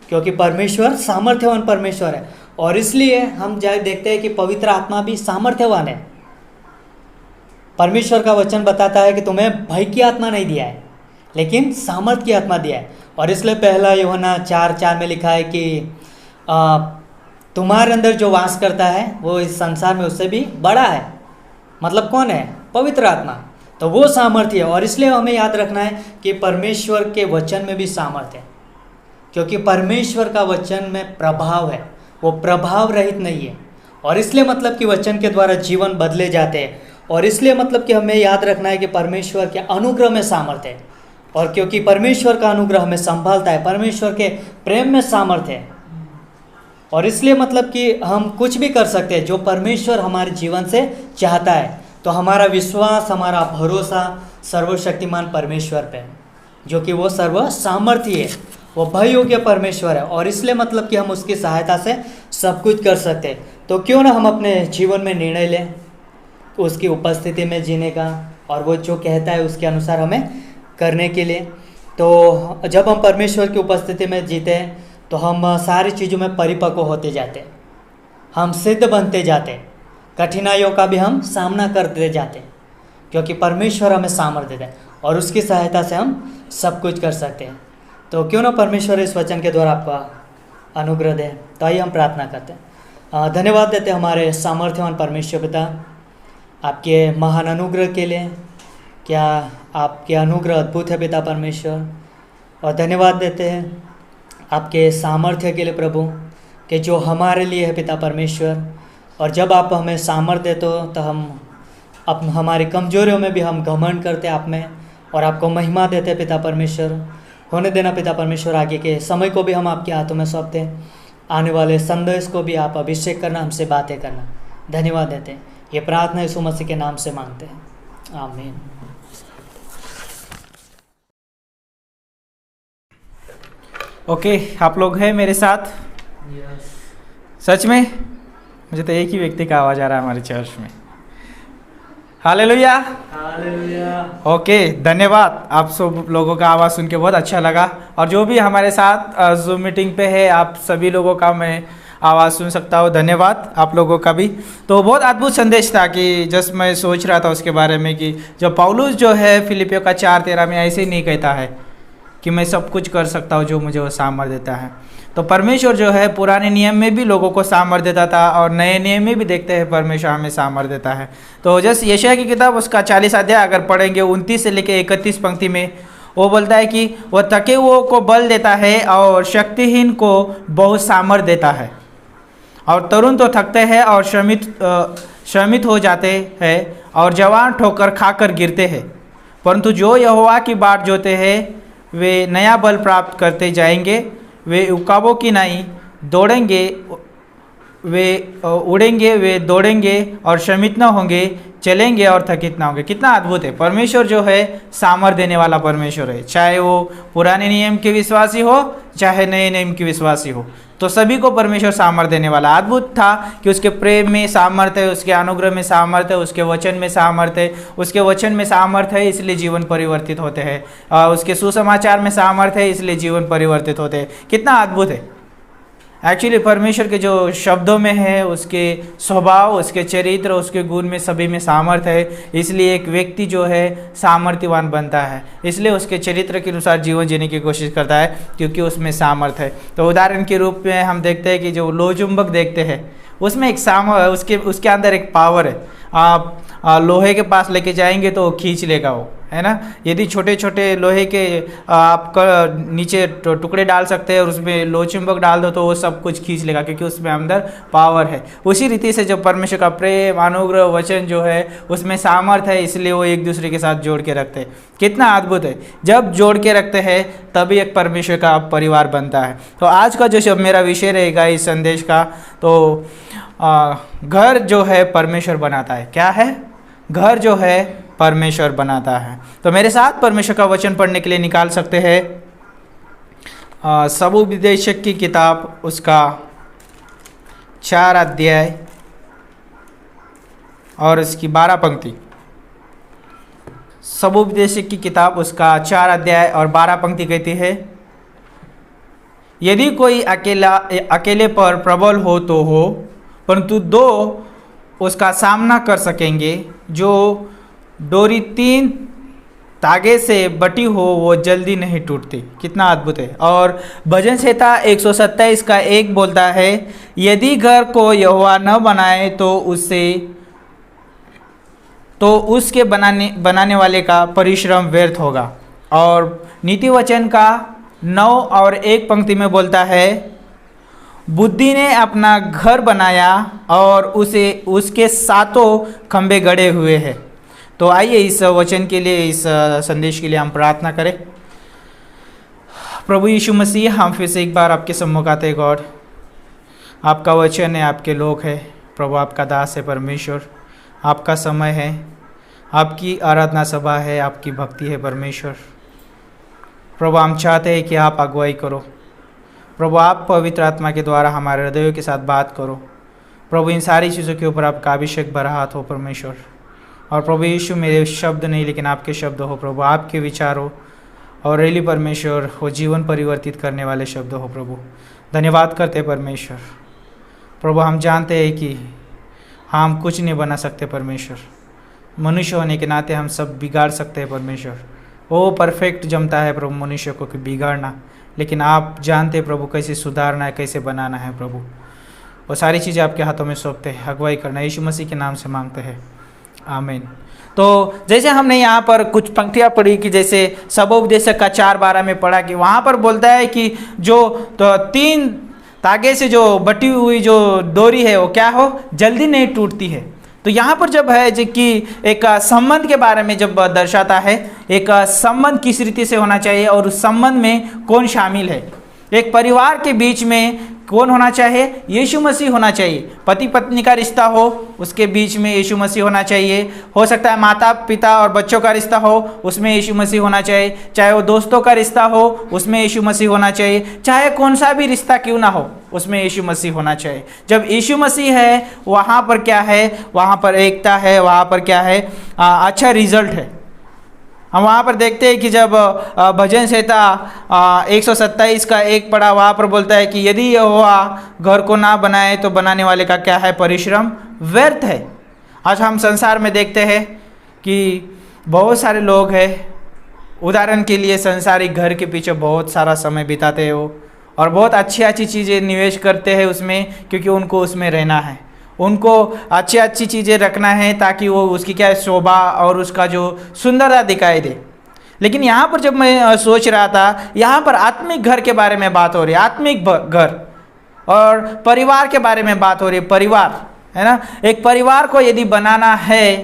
क्योंकि परमेश्वर सामर्थ्यवान परमेश्वर है। और इसलिए हम देखते हैं कि पवित्र आत्मा भी सामर्थ्यवान है। परमेश्वर का वचन बताता है कि तुम्हें भय की आत्मा नहीं दिया है, लेकिन सामर्थ की आत्मा दिया है। और इसलिए 1 यूहन्ना 4:4 में लिखा है कि तुम्हारे अंदर जो वास करता है वो इस संसार में उससे भी बड़ा है। मतलब कौन है? पवित्र आत्मा। तो वो सामर्थ्य है। और इसलिए हमें याद रखना है कि परमेश्वर के वचन में भी सामर्थ्य है, क्योंकि परमेश्वर का वचन में प्रभाव है, वो प्रभाव रहित नहीं है। और इसलिए मतलब कि वचन के द्वारा जीवन बदले जाते हैं। और इसलिए मतलब कि हमें याद रखना है कि परमेश्वर के अनुग्रह में सामर्थ्य है, और क्योंकि परमेश्वर का अनुग्रह हमें संभालता है, परमेश्वर के प्रेम में सामर्थ्य है। और इसलिए मतलब कि हम कुछ भी कर सकते हैं जो परमेश्वर हमारे जीवन से चाहता है। तो हमारा विश्वास, हमारा भरोसा सर्वशक्तिमान परमेश्वर पे है, जो कि वो सर्व सामर्थ्य है, वो भय योग्य परमेश्वर है। और इसलिए मतलब कि हम उसकी सहायता से सब कुछ कर सकते हैं। तो क्यों ना हम अपने जीवन में निर्णय लें उसकी उपस्थिति में जीने का, और वो जो कहता है उसके अनुसार हमें करने के लिए। तो जब हम परमेश्वर की उपस्थिति में जीते हैं तो हम सारी चीज़ों में परिपक्व होते जाते हैं, हम सिद्ध बनते जाते हैं, कठिनाइयों का भी हम सामना करते जाते हैं, क्योंकि परमेश्वर हमें सामर्थ्य देता है और उसकी सहायता से हम सब कुछ कर सकते हैं। तो क्यों ना परमेश्वर इस वचन के द्वारा आपका अनुग्रह दे। तो आइए हम प्रार्थना करते हैं। धन्यवाद देते हैं हमारे सामर्थ्यवान परमेश्वर पिता आपके महान अनुग्रह के लिए। क्या आपके अनुग्रह अद्भुत है पिता परमेश्वर। और धन्यवाद देते हैं आपके सामर्थ्य के लिए प्रभु, कि जो हमारे लिए है पिता परमेश्वर। और जब आप हमें सामर्थ्य देते हो तो हम हमारी कमजोरियों में भी हम घमंड करते आप में और आपको महिमा देते पिता परमेश्वर। होने देना पिता परमेश्वर, आगे के समय को भी हम आपके हाथों में सौंपते हैं, आने वाले संदेश को भी आप अभिषेक करना, हमसे बातें करना। धन्यवाद देते हैं। ये प्रार्थना यीशु मसीह के नाम से मांगते हैं, आमीन।
ओके, आप लोग हैं मेरे साथ? सच में मुझे तो एक ही व्यक्ति का आवाज़ आ रहा है हमारे चर्च में। Hallelujah,
hallelujah.
ओके, धन्यवाद। आप सब लोगों का आवाज़ सुन के बहुत अच्छा लगा। और जो भी हमारे साथ जूम मीटिंग पे है, आप सभी लोगों का मैं आवाज़ सुन सकता हूँ। धन्यवाद आप लोगों का भी। तो बहुत अद्भुत संदेश था कि जस्ट मैं सोच रहा था उसके बारे में कि जब पौलुस जो है फिलिपियों का 4:13 में ऐसे ही नहीं कहता है कि मैं सब कुछ कर सकता हूँ जो मुझे वो सामर्थ्य देता है। तो परमेश्वर जो है पुराने नियम में भी लोगों को सामर्थ्य देता था और नए नियम में भी देखते हैं परमेश्वर हमें सामर्थ्य देता है। तो जस्ट यशायाह की किताब उसका 40 अध्याय अगर पढ़ेंगे 29 से लेकर 31 पंक्ति में, वो बोलता है कि वह थके हुओं को बल देता है और शक्तिहीन को बहुत सामर्थ देता है। और तरुण तो थकते हैं और श्रमित हो जाते हैं और जवान ठोकर खाकर गिरते हैं, परंतु जो यहोवा की बाट जोते हैं वे नया बल प्राप्त करते जाएंगे। वे उकाबों की नहीं दौड़ेंगे, वे उड़ेंगे, वे दौड़ेंगे और श्रमित न होंगे, चलेंगे और थकित ना होंगे। कितना अद्भुत है! परमेश्वर जो है सामर्थ देने वाला परमेश्वर है, चाहे वो पुराने नियम के विश्वासी हो चाहे नए नियम के विश्वासी हो, तो सभी को परमेश्वर सामर्थ देने वाला। अद्भुत था कि उसके प्रेम में सामर्थ है, उसके अनुग्रह में सामर्थ है, उसके वचन में सामर्थ है, उसके वचन में सामर्थ है इसलिए जीवन परिवर्तित होते हैं, उसके सुसमाचार में सामर्थ है इसलिए जीवन परिवर्तित होते हैं। कितना अद्भुत है! एक्चुअली परमेश्वर के जो शब्दों में है, उसके स्वभाव, उसके चरित्र, उसके गुण में सभी में सामर्थ है, इसलिए एक व्यक्ति जो है सामर्थ्यवान बनता है, इसलिए उसके चरित्र के अनुसार जीवन जीने की कोशिश करता है क्योंकि उसमें सामर्थ है। तो उदाहरण के रूप में हम देखते हैं कि जो लोह चुंबक देखते हैं उसमें एक उसके अंदर एक पावर है। आप लोहे के पास लेके जाएंगे तो खींच लेगा वो, है ना। यदि छोटे छोटे लोहे के आप नीचे टुकड़े डाल सकते हैं और उसमें लोह चुंबक डाल दो तो वो सब कुछ खींच लेगा क्योंकि उसमें अंदर पावर है। उसी रीति से जो परमेश्वर का प्रेम, अनुग्रह, वचन जो है उसमें सामर्थ है, इसलिए वो एक दूसरे के साथ जोड़ के रखते हैं। कितना अद्भुत है! जब जोड़ के रखते हैं तभी एक परमेश्वर का परिवार बनता है। तो आज का जो मेरा विषय रहेगा इस संदेश का, तो घर जो है परमेश्वर बनाता है। क्या है? घर जो है परमेश्वर बनाता है। तो मेरे साथ परमेश्वर का वचन पढ़ने के लिए निकाल सकते हैं सबोपदेशक की किताब, उसका 4 अध्याय और इसकी 12 पंक्ति। सबोपदेशक की किताब उसका 4 अध्याय और 12 पंक्ति कहती है, यदि कोई अकेले पर प्रबल हो तो हो, परंतु 2 उसका सामना कर सकेंगे। जो डोरी 3 धागे से बटी हो वो जल्दी नहीं टूटती। कितना अद्भुत है! और भजन संहिता 127 का 1 बोलता है, यदि घर को यहोवा न बनाए तो उसके बनाने वाले का परिश्रम व्यर्थ होगा। और नीति वचन का 9 और 1 पंक्ति में बोलता है, बुद्धि ने अपना घर बनाया और उसके 7 खंभे गड़े हुए हैं। तो आइए इस वचन के लिए, इस संदेश के लिए हम प्रार्थना करें। प्रभु यीशु मसीह, हम फिर से एक बार आपके सम्मुख आते हैं। गॉड, आपका वचन है, आपके लोग हैं प्रभु, आपका दास है परमेश्वर, आपका समय है, आपकी आराधना सभा है, आपकी भक्ति है परमेश्वर। प्रभु, हम चाहते हैं कि आप अगुवाई करो प्रभु, आप पवित्र आत्मा के द्वारा हमारे हृदयों के साथ बात करो प्रभु। इन सारी चीज़ों के ऊपर आपका अभिषेक बरहात हो परमेश्वर। और प्रभु यीशु, मेरे शब्द नहीं लेकिन आपके शब्द हो प्रभु, आपके विचार हो और रेली परमेश्वर हो, जीवन परिवर्तित करने वाले शब्द हो प्रभु। धन्यवाद करते परमेश्वर। प्रभु, हम जानते हैं कि हम कुछ नहीं बना सकते परमेश्वर, मनुष्य होने के नाते हम सब बिगाड़ सकते हैं परमेश्वर। वो परफेक्ट जमता है प्रभु मनुष्य को कि बिगाड़ना, लेकिन आप जानते प्रभु कैसे सुधारना है, कैसे बनाना है प्रभु। वो सारी चीज़ें आपके हाथों में सौंपते हैं, अगुवाई करना यीशु मसीह के नाम से मांगते हैं, आमीन। तो जैसे हमने यहाँ पर कुछ पंक्तियाँ पढ़ी कि जैसे सबोपदेशक का 4:12 में पढ़ा कि वहाँ पर बोलता है कि जो 3 धागे से जो बटी हुई जो डोरी है वो क्या हो, जल्दी नहीं टूटती है। तो यहाँ पर जब है जो कि एक संबंध के बारे में जब दर्शाता है, एक संबंध किस रीति से होना चाहिए और उस संबंध में कौन शामिल है। एक परिवार के बीच में कौन होना चाहिए? यीशु मसीह होना चाहिए। पति पत्नी का रिश्ता हो, उसके बीच में यीशु मसीह होना चाहिए। हो सकता है माता पिता और बच्चों का रिश्ता हो, उसमें यीशु मसीह होना चाहिए। चाहे वो दोस्तों का रिश्ता हो, उसमें यीशु मसीह होना चाहिए। चाहे कौन सा भी रिश्ता क्यों ना हो, उसमें यीशु मसीह होना चाहिए। जब यीशु मसीह है वहाँ पर क्या है? वहाँ पर एकता है, वहाँ पर क्या है? अच्छा रिजल्ट है। हम वहाँ पर देखते हैं कि जब भजन संहिता 127 का 1 पढ़ा, वहाँ पर बोलता है कि यदि यहोवा घर को ना बनाए तो बनाने वाले का क्या है? परिश्रम व्यर्थ है। आज हम संसार में देखते हैं कि बहुत सारे लोग हैं, उदाहरण के लिए संसारिक घर के पीछे बहुत सारा समय बिताते हो और बहुत अच्छी चीज़ें निवेश करते हैं उसमें, क्योंकि उनको उसमें रहना है, उनको अच्छी चीज़ें रखना है ताकि वो उसकी क्या शोभा और उसका जो सुंदरता दिखाई दे। लेकिन यहाँ पर जब मैं सोच रहा था, यहाँ पर आत्मिक घर के बारे में बात हो रही है, आत्मिक घर और परिवार के बारे में बात हो रही है। परिवार है ना, एक परिवार को यदि बनाना है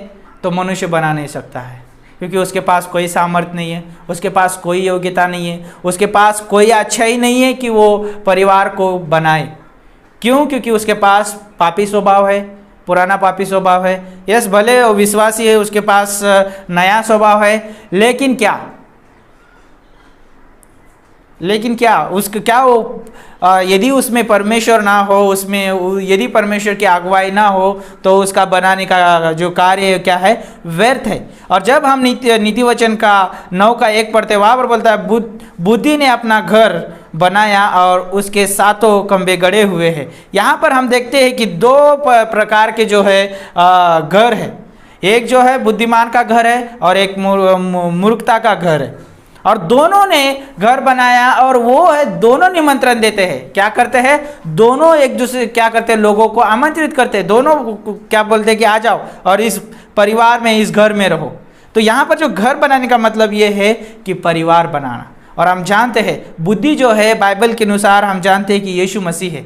तो मनुष्य बना नहीं सकता है, क्योंकि उसके पास कोई सामर्थ्य नहीं है, उसके पास कोई योग्यता नहीं है, उसके पास कोई अच्छा ही नहीं है कि वो परिवार को बनाए। क्यों? क्योंकि उसके पास पापी स्वभाव है, पुराना पापी स्वभाव है। यस, भले वो विश्वासी है, उसके पास नया स्वभाव है, लेकिन क्या उसका क्या वो यदि उसमें परमेश्वर ना हो, उसमें यदि परमेश्वर की अगुवाई ना हो, तो उसका बनाने का जो कार्य क्या है, व्यर्थ है। और जब हम नीति वचन का 9 का 1 पढ़ते, वहाँ पर बोलता है बुद्धि ने अपना घर बनाया और उसके सातों खंभे गड़े हुए हैं। यहाँ पर हम देखते हैं कि 2 प्रकार के जो है घर है। एक जो है बुद्धिमान का घर है और एक मूर्खता का घर है। और दोनों ने घर बनाया और वो है, दोनों निमंत्रण देते हैं। क्या करते हैं? दोनों एक दूसरे क्या करते हैं? लोगों को आमंत्रित करते हैं। दोनों क्या बोलते हैं कि आ जाओ और इस परिवार में, इस घर में रहो। तो यहाँ पर जो घर बनाने का मतलब ये है कि परिवार बनाना। और हम जानते हैं बुद्धि जो है, बाइबल के अनुसार हम जानते हैं कि यीशु मसीह है।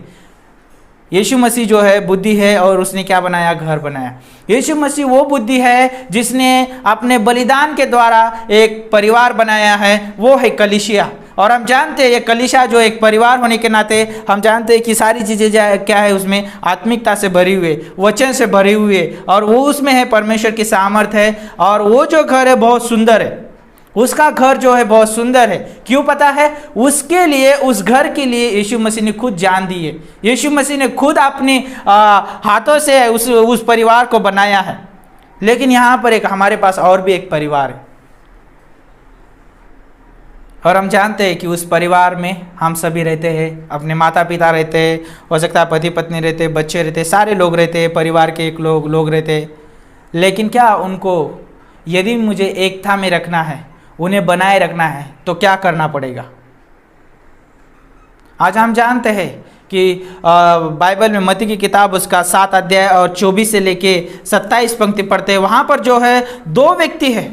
यीशु मसीह जो है बुद्धि है और उसने क्या बनाया? घर बनाया। यीशु मसीह वो बुद्धि है जिसने अपने बलिदान के द्वारा एक परिवार बनाया है, वो है कलीसिया। और हम जानते हैं ये कलीसिया जो एक परिवार होने के नाते हम जानते हैं कि सारी चीज़ें क्या है, उसमें आत्मिकता से भरी हुए, वचन से भरी हुए, और वो उसमें है परमेश्वर की सामर्थ्य है। और वो जो घर है बहुत सुंदर है, उसका घर जो है बहुत सुंदर है। क्यों पता है? उसके लिए, उस घर के लिए यीशु मसीह ने खुद जान दी है। यीशु मसीह ने खुद अपने हाथों से उस परिवार को बनाया है। लेकिन यहाँ पर हमारे पास और भी एक परिवार है, और हम जानते हैं कि उस परिवार में हम सभी रहते हैं। अपने माता पिता रहते हैं, हो सकता है पति पत्नी रहते हैं, बच्चे रहते हैं, सारे लोग रहते हैं, परिवार के एक लोग रहते हैं। लेकिन क्या उनको यदि मुझे एकता में रखना है, उन्हें बनाए रखना है, तो क्या करना पड़ेगा? आज हम जानते हैं कि बाइबल में मत्ती की किताब उसका 7 अध्याय और 24 से लेके 27 पंक्ति पढ़ते हैं। वहाँ पर जो है 2 व्यक्ति है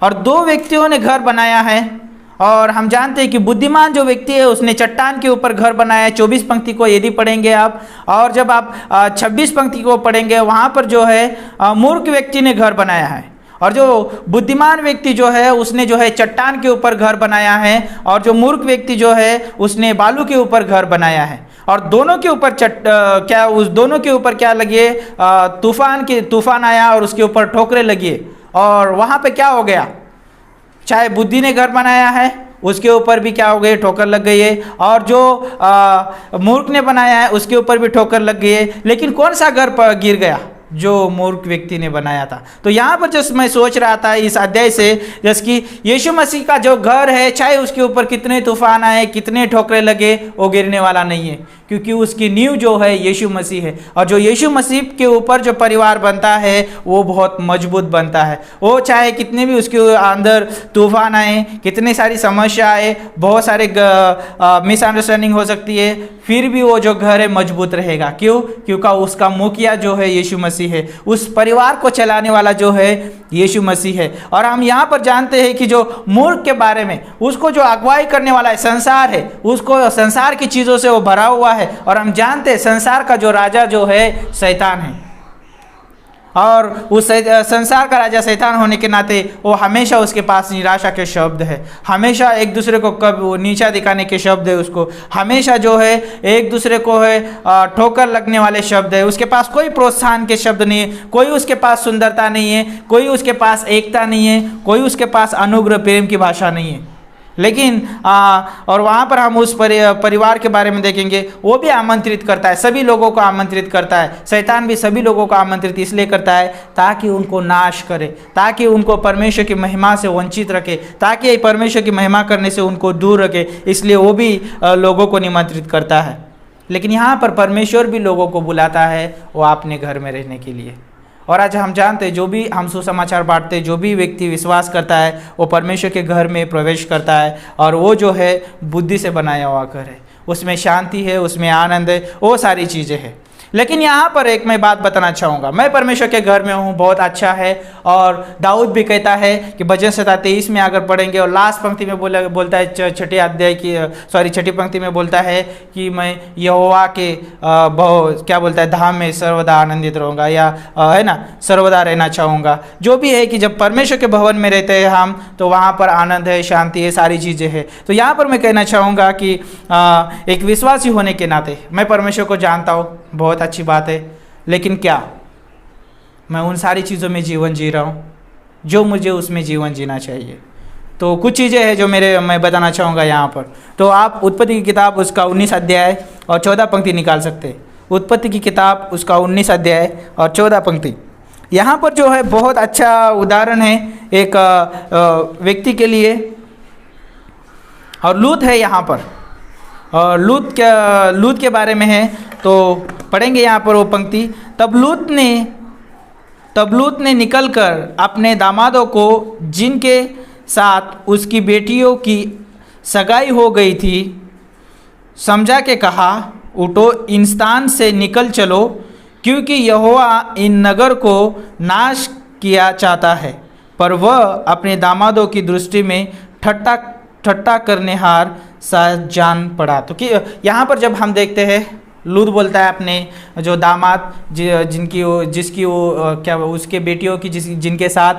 और 2 व्यक्तियों ने घर बनाया है। और हम जानते हैं कि बुद्धिमान जो व्यक्ति है उसने चट्टान के ऊपर घर बनाया है। 24 पंक्ति को यदि पढ़ेंगे आप, और जब आप 26 पंक्ति को पढ़ेंगे, वहाँ पर जो है मूर्ख व्यक्ति ने घर बनाया है। और जो बुद्धिमान व्यक्ति जो है उसने जो है चट्टान के ऊपर घर बनाया है, और जो मूर्ख व्यक्ति जो है उसने बालू के ऊपर घर बनाया है। और दोनों के ऊपर दोनों के ऊपर क्या लगी? तूफान आया और उसके ऊपर ठोकरें लगी। और वहाँ पे क्या हो गया? चाहे बुद्धि ने घर बनाया है, उसके ऊपर भी क्या हो गई? ठोकर लग गई है। और जो मूर्ख ने बनाया है उसके ऊपर भी ठोकर लग गई है। लेकिन कौन सा घर गिर गया? जो मूर्ख व्यक्ति ने बनाया था। तो यहाँ पर जो मैं सोच रहा था इस अध्याय से, जैसे कि यीशु मसीह का जो घर है, चाहे उसके ऊपर कितने तूफान आए, कितने ठोकरे लगे, वो गिरने वाला नहीं है, क्योंकि उसकी नींव जो है यीशु मसीह है। और जो यीशु मसीह के ऊपर जो परिवार बनता है वो बहुत मजबूत बनता है। वो चाहे कितने भी उसके अंदर तूफान आए, कितनी सारी समस्या आए, बहुत सारे मिसअंडरस्टैंडिंग हो सकती है, फिर भी वो जो घर है मजबूत रहेगा। क्यों? क्योंकि उसका मुखिया जो है यीशु मसीह है, उस परिवार को चलाने वाला जो है यीशु मसीह है। और हम यहाँ पर जानते हैं कि जो मूर्ख के बारे में, उसको जो अगुवाई करने वाला है संसार है, उसको संसार की चीज़ों से वो भरा हुआ है। और हम जानते हैं संसार का जो राजा जो है शैतान है, और उस संसार का राजा शैतान होने के नाते वो हमेशा उसके पास निराशा के शब्द है, हमेशा एक दूसरे को कब नीचा दिखाने के शब्द है, उसको हमेशा जो है एक दूसरे को है ठोकर लगने वाले शब्द है। उसके पास कोई प्रोत्साहन के शब्द नहीं है, कोई उसके पास सुंदरता नहीं है, कोई उसके पास एकता नहीं है, कोई उसके पास अनुग्रह प्रेम की भाषा नहीं है। लेकिन और वहाँ पर हम उस परिवार के बारे में देखेंगे, वो भी आमंत्रित करता है, सभी लोगों को आमंत्रित करता है। शैतान भी सभी लोगों को आमंत्रित इसलिए करता है ताकि उनको नाश करे, ताकि उनको परमेश्वर की महिमा से वंचित रखे, ताकि परमेश्वर की महिमा करने से उनको दूर रखे। इसलिए वो भी लोगों को निमंत्रित करता है। लेकिन यहाँ पर परमेश्वर भी लोगों को बुलाता है वो अपने घर में रहने के लिए। और आज हम जानते हैं जो भी हम सुसमाचार बांटते हैं, जो भी व्यक्ति विश्वास करता है वो परमेश्वर के घर में प्रवेश करता है। और वो जो है बुद्धि से बनाया हुआ घर है, उसमें शांति है, उसमें आनंद है, वो सारी चीज़ें हैं। लेकिन यहाँ पर एक मैं बात बताना चाहूँगा, मैं परमेश्वर के घर में हूँ, बहुत अच्छा है। और दाऊद भी कहता है कि भजन 23 में अगर पढ़ेंगे और लास्ट पंक्ति में बोलता है, छठी पंक्ति में बोलता है कि मैं यहोवा के क्या बोलता है, धाम में सर्वदा आनंदित रहूँगा, या है ना, सर्वदा रहना चाहूँगा। जो भी है कि जब परमेश्वर के भवन में रहते हैं हम, तो वहाँ पर आनंद है, शांति है, सारी चीज़ें हैं। तो यहाँ पर मैं कहना चाहूँगा कि एक विश्वासी होने के नाते मैं परमेश्वर को जानता हूँ, बहुत अच्छी बात है, लेकिन क्या मैं उन सारी चीज़ों में जीवन जी रहा हूँ जो मुझे उसमें जीवन जीना चाहिए? तो कुछ चीज़ें हैं जो मैं बताना चाहूँगा यहाँ पर। तो आप उत्पत्ति की किताब उसका 19 अध्याय और 14 पंक्ति निकाल सकते हैं। उत्पत्ति की किताब उसका 19 अध्याय और 14 पंक्ति। यहाँ पर जो है बहुत अच्छा उदाहरण है एक व्यक्ति के लिए, और लूत है यहाँ पर, और लूत के बारे में है। तो पढ़ेंगे यहाँ पर वो पंक्ति। तब लूत ने निकलकर अपने दामादों को, जिनके साथ उसकी बेटियों की सगाई हो गई थी, समझा के कहा, उठो, इन स्थान से निकल चलो, क्योंकि यहोवा इन नगर को नाश किया चाहता है। पर वह अपने दामादों की दृष्टि में ठट्टा करनेहार सा जान पड़ा। तो कि यहाँ पर जब हम देखते हैं, लूत बोलता है अपने जो दामाद जिसकी वो क्या उसके बेटियों की जिनके साथ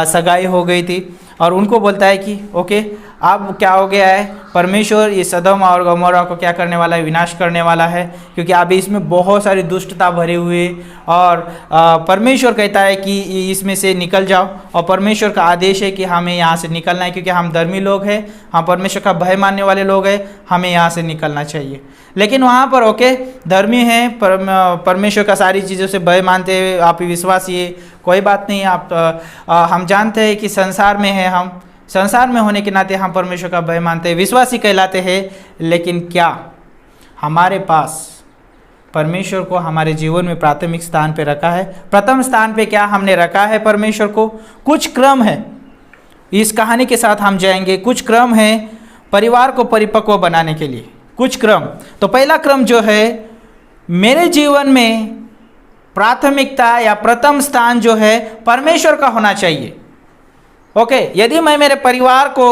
सगाई हो गई थी, और उनको बोलता है कि ओके, अब क्या हो गया है, परमेश्वर ये सदोम और गमोरा को क्या करने वाला है, विनाश करने वाला है, क्योंकि अभी इसमें बहुत सारी दुष्टता भरी हुई है। और परमेश्वर कहता है कि इसमें से निकल जाओ, और परमेश्वर का आदेश है कि हमें यहाँ से निकलना है, क्योंकि हम धर्मी लोग हैं, हम परमेश्वर का भय मानने वाले लोग हैं, हमें यहाँ से निकलना चाहिए। लेकिन वहाँ पर ओके, धर्मी हैं, परमेश्वर का सारी चीज़ों से भय मानते हैं, आप विश्वासी है, कोई बात नहीं। हम जानते हैं कि संसार में है, हम संसार में होने के नाते हम परमेश्वर का भय मानते हैं, विश्वासी कहलाते हैं। लेकिन क्या हमारे पास परमेश्वर को हमारे जीवन में प्राथमिक स्थान पे रखा है? प्रथम स्थान पे क्या हमने रखा है परमेश्वर को? कुछ क्रम है, इस कहानी के साथ हम जाएंगे। कुछ क्रम है परिवार को परिपक्व बनाने के लिए, कुछ क्रम। तो पहला क्रम जो है, मेरे जीवन में प्राथमिकता या प्रथम स्थान जो है परमेश्वर का होना चाहिए। ओके, यदि मैं मेरे परिवार को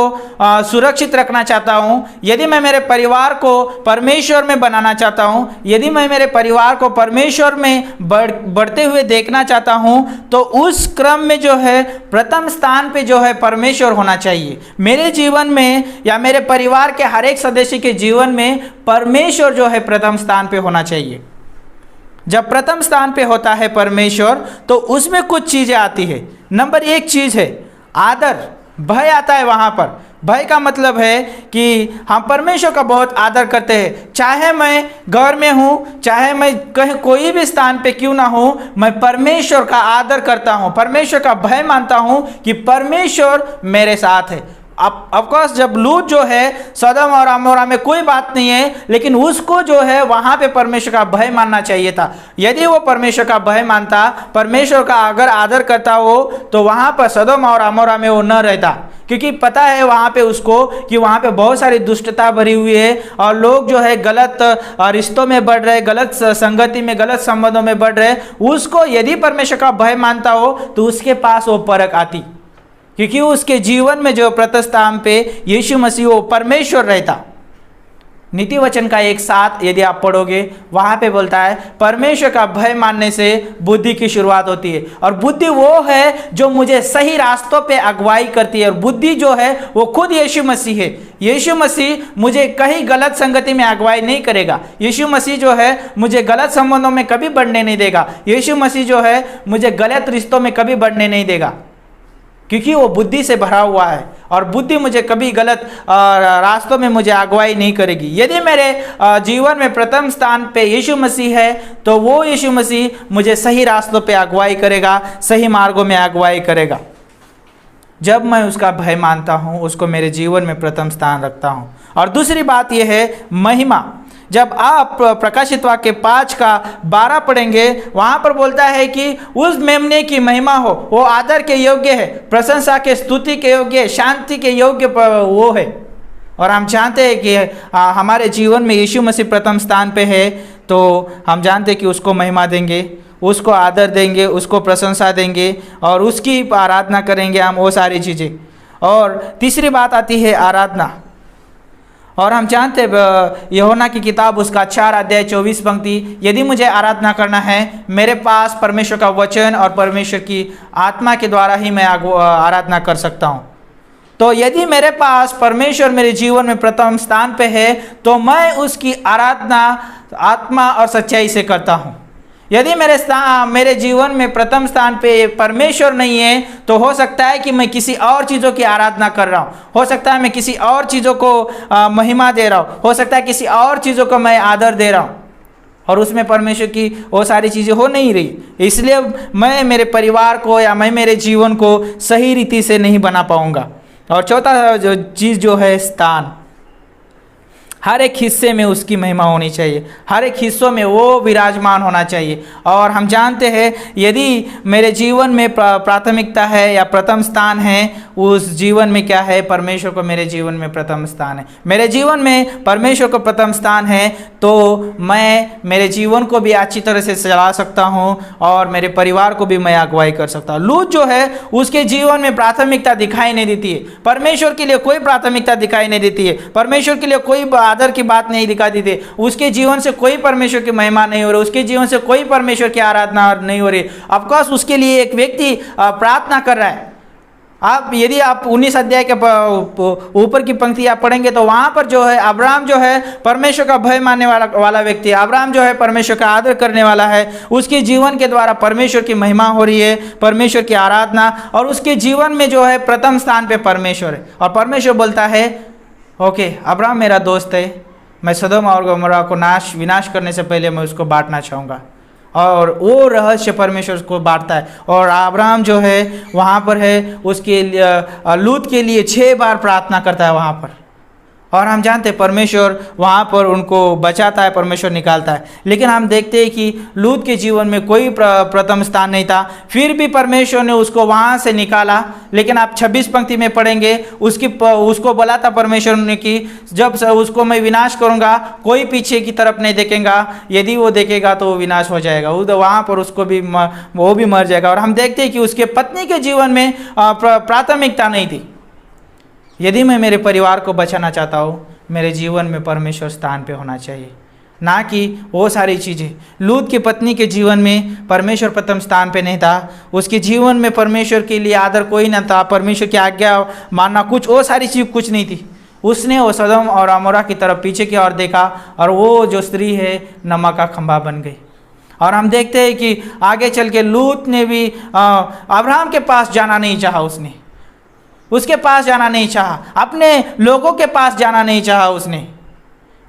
सुरक्षित रखना चाहता हूँ, यदि मैं मेरे परिवार को परमेश्वर में बनाना चाहता हूँ, यदि मैं मेरे परिवार को परमेश्वर में बढ़ते हुए देखना चाहता हूँ, तो उस क्रम में जो है प्रथम स्थान पे जो है परमेश्वर होना चाहिए। मेरे जीवन में या मेरे परिवार के हर एक सदस्य के जीवन में परमेश्वर जो है प्रथम स्थान पे होना चाहिए। जब प्रथम स्थान पे होता है परमेश्वर, तो उसमें कुछ चीज़ें आती है। नंबर 1 चीज़ है आदर, भय आता है वहाँ पर। भय का मतलब है कि हम परमेश्वर का बहुत आदर करते हैं। चाहे मैं घर में हूँ, चाहे मैं कहीं कोई भी स्थान पे क्यों ना हूँ, मैं परमेश्वर का आदर करता हूँ, परमेश्वर का भय मानता हूँ कि परमेश्वर मेरे साथ है। अब ऑफकोर्स जब लूत जो है सदम और अमोरा में कोई बात नहीं है, लेकिन उसको जो है वहाँ पे परमेश्वर का भय मानना चाहिए था। यदि वो परमेश्वर का भय मानता, परमेश्वर का अगर आदर करता हो, तो वहाँ पर सदम और अमोरा में वो न रहता, क्योंकि पता है वहाँ पे उसको कि वहाँ पे बहुत सारी दुष्टता भरी हुई है, और लोग जो है गलत रिश्तों में बढ़ रहे, गलत संगति में, गलत संबंधों में बढ़ रहे। उसको यदि परमेश्वर का भय मानता हो, तो उसके पास वो परख आती, क्योंकि उसके जीवन में जो प्रथम पे यीशु मसीह वो परमेश्वर रहता। नीति वचन का 1:7 यदि आप पढ़ोगे, वहाँ पे बोलता है परमेश्वर का भय मानने से बुद्धि की शुरुआत होती है, और बुद्धि वो है जो मुझे सही रास्तों पे अगुवाई करती है। और बुद्धि जो है वो खुद यीशु मसीह है। यीशु मसीह मुझे कहीं गलत संगति में अगुवाई नहीं करेगा। यीशु मसीह जो है मुझे गलत संबंधों में कभी बढ़ने नहीं देगा। यीशु मसीह जो है मुझे गलत रिश्तों में कभी बढ़ने नहीं देगा, क्योंकि वो बुद्धि से भरा हुआ है, और बुद्धि मुझे कभी गलत रास्तों में मुझे अगुवाई नहीं करेगी। यदि मेरे जीवन में प्रथम स्थान पे यीशु मसीह है, तो वो यीशु मसीह मुझे सही रास्तों पे अगुवाई करेगा, सही मार्गों में अगुवाई करेगा। जब मैं उसका भय मानता हूँ, उसको मेरे जीवन में प्रथम स्थान रखता हूँ। और दूसरी बात यह है महिमा। जब आप प्रकाशित वाक्य 5:12 पढ़ेंगे, वहाँ पर बोलता है कि उस मेमने की महिमा हो, वो आदर के योग्य है, प्रशंसा के, स्तुति के योग्य है, शांति के योग्य वो है। और हम जानते हैं कि हमारे जीवन में यीशु मसीह प्रथम स्थान पे है, तो हम जानते हैं कि उसको महिमा देंगे, उसको आदर देंगे, उसको प्रशंसा देंगे और उसकी आराधना करेंगे हम, वो सारी चीज़ें। और तीसरी बात आती है आराधना। और हम जानते हैं यूहन्ना की किताब उसका 4 अध्याय 24 पंक्ति, यदि मुझे आराधना करना है मेरे पास परमेश्वर का वचन और परमेश्वर की आत्मा के द्वारा ही मैं आराधना कर सकता हूँ। तो यदि मेरे पास परमेश्वर मेरे जीवन में प्रथम स्थान पे है तो मैं उसकी आराधना आत्मा और सच्चाई से करता हूँ। यदि मेरे जीवन में प्रथम स्थान पे परमेश्वर नहीं है तो हो सकता है कि मैं किसी और चीज़ों की आराधना कर रहा हूँ, हो सकता है मैं किसी और चीज़ों को महिमा दे रहा हूँ, हो सकता है किसी और चीज़ों को मैं आदर दे रहा हूँ और उसमें परमेश्वर की वो सारी चीज़ें हो नहीं रही। इसलिए मैं मेरे परिवार को या मैं मेरे जीवन को सही रीति से नहीं बना पाऊँगा। और चौथा जो चीज़ जो है स्थान, हर एक हिस्से में उसकी महिमा होनी चाहिए, हर एक हिस्सों में वो विराजमान होना चाहिए। और हम जानते हैं यदि मेरे जीवन में प्राथमिकता है या प्रथम स्थान है, उस जीवन में क्या है, परमेश्वर को मेरे जीवन में प्रथम स्थान है। मेरे जीवन में परमेश्वर को प्रथम स्थान है तो मैं मेरे जीवन को भी अच्छी तरह से चला सकता हूँ और मेरे परिवार को भी मैं अगुवाई कर सकता हूँ। लूत जो है उसके जीवन में प्राथमिकता दिखाई नहीं देती है, परमेश्वर के लिए कोई प्राथमिकता दिखाई नहीं देती है, परमेश्वर के लिए कोई आदर की बात नहीं दिखाई देती, उसके जीवन से कोई परमेश्वर की महिमा नहीं हो रही, उसके जीवन से कोई परमेश्वर की आराधना नहीं हो रही। ऑफकोर्स उसके लिए एक व्यक्ति प्रार्थना कर रहा है। यदि आप 19 अध्याय के ऊपर की पंक्ति आप पढ़ेंगे तो वहाँ पर जो है अब्राहम जो है परमेश्वर का भय मानने वाला व्यक्ति है, अब्राहम जो है परमेश्वर का आदर करने वाला है, उसके जीवन के द्वारा परमेश्वर की महिमा हो रही है, परमेश्वर की आराधना, और उसके जीवन में जो है प्रथम स्थान पे परमेश्वर है। और परमेश्वर बोलता है ओके अब्राहम मेरा दोस्त है, मैं सदोम और गमोरा को विनाश करने से पहले मैं उसको बांटना चाहूँगा। और वो रहस्य परमेश्वर को बांटता है। और अब्राहम जो है वहाँ पर है, उसके लूत के लिए 6 बार प्रार्थना करता है वहाँ पर। और हम जानते हैं परमेश्वर वहाँ पर उनको बचाता है, परमेश्वर निकालता है। लेकिन हम देखते हैं कि लूत के जीवन में कोई प्रथम स्थान नहीं था, फिर भी परमेश्वर ने उसको वहाँ से निकाला। लेकिन आप 26 पंक्ति में पढ़ेंगे उसको बोला था परमेश्वर ने कि जब उसको मैं विनाश करूँगा कोई पीछे की तरफ नहीं देखेगा, यदि वो देखेगा तो वो विनाश हो जाएगा, वहाँ पर उसको भी वो भी मर जाएगा। और हम देखते हैं कि उसके पत्नी के जीवन में प्राथमिकता नहीं थी। यदि मैं मेरे परिवार को बचाना चाहता हूँ, मेरे जीवन में परमेश्वर स्थान पे होना चाहिए, ना कि वो सारी चीज़ें। लूत की पत्नी के जीवन में परमेश्वर प्रथम स्थान पे नहीं था, उसके जीवन में परमेश्वर के लिए आदर कोई ना था, परमेश्वर की आज्ञा मानना कुछ वो सारी चीज़ कुछ नहीं थी। उसने वो सदोम और अमोरा की तरफ पीछे की ओर देखा और वो जो स्त्री है नमक का खंभा बन गई। और हम देखते हैं कि आगे चल के लूत ने भी अब्राहम के पास जाना नहीं चाहा, उसके पास जाना नहीं चाहा, अपने लोगों के पास जाना नहीं चाहा उसने।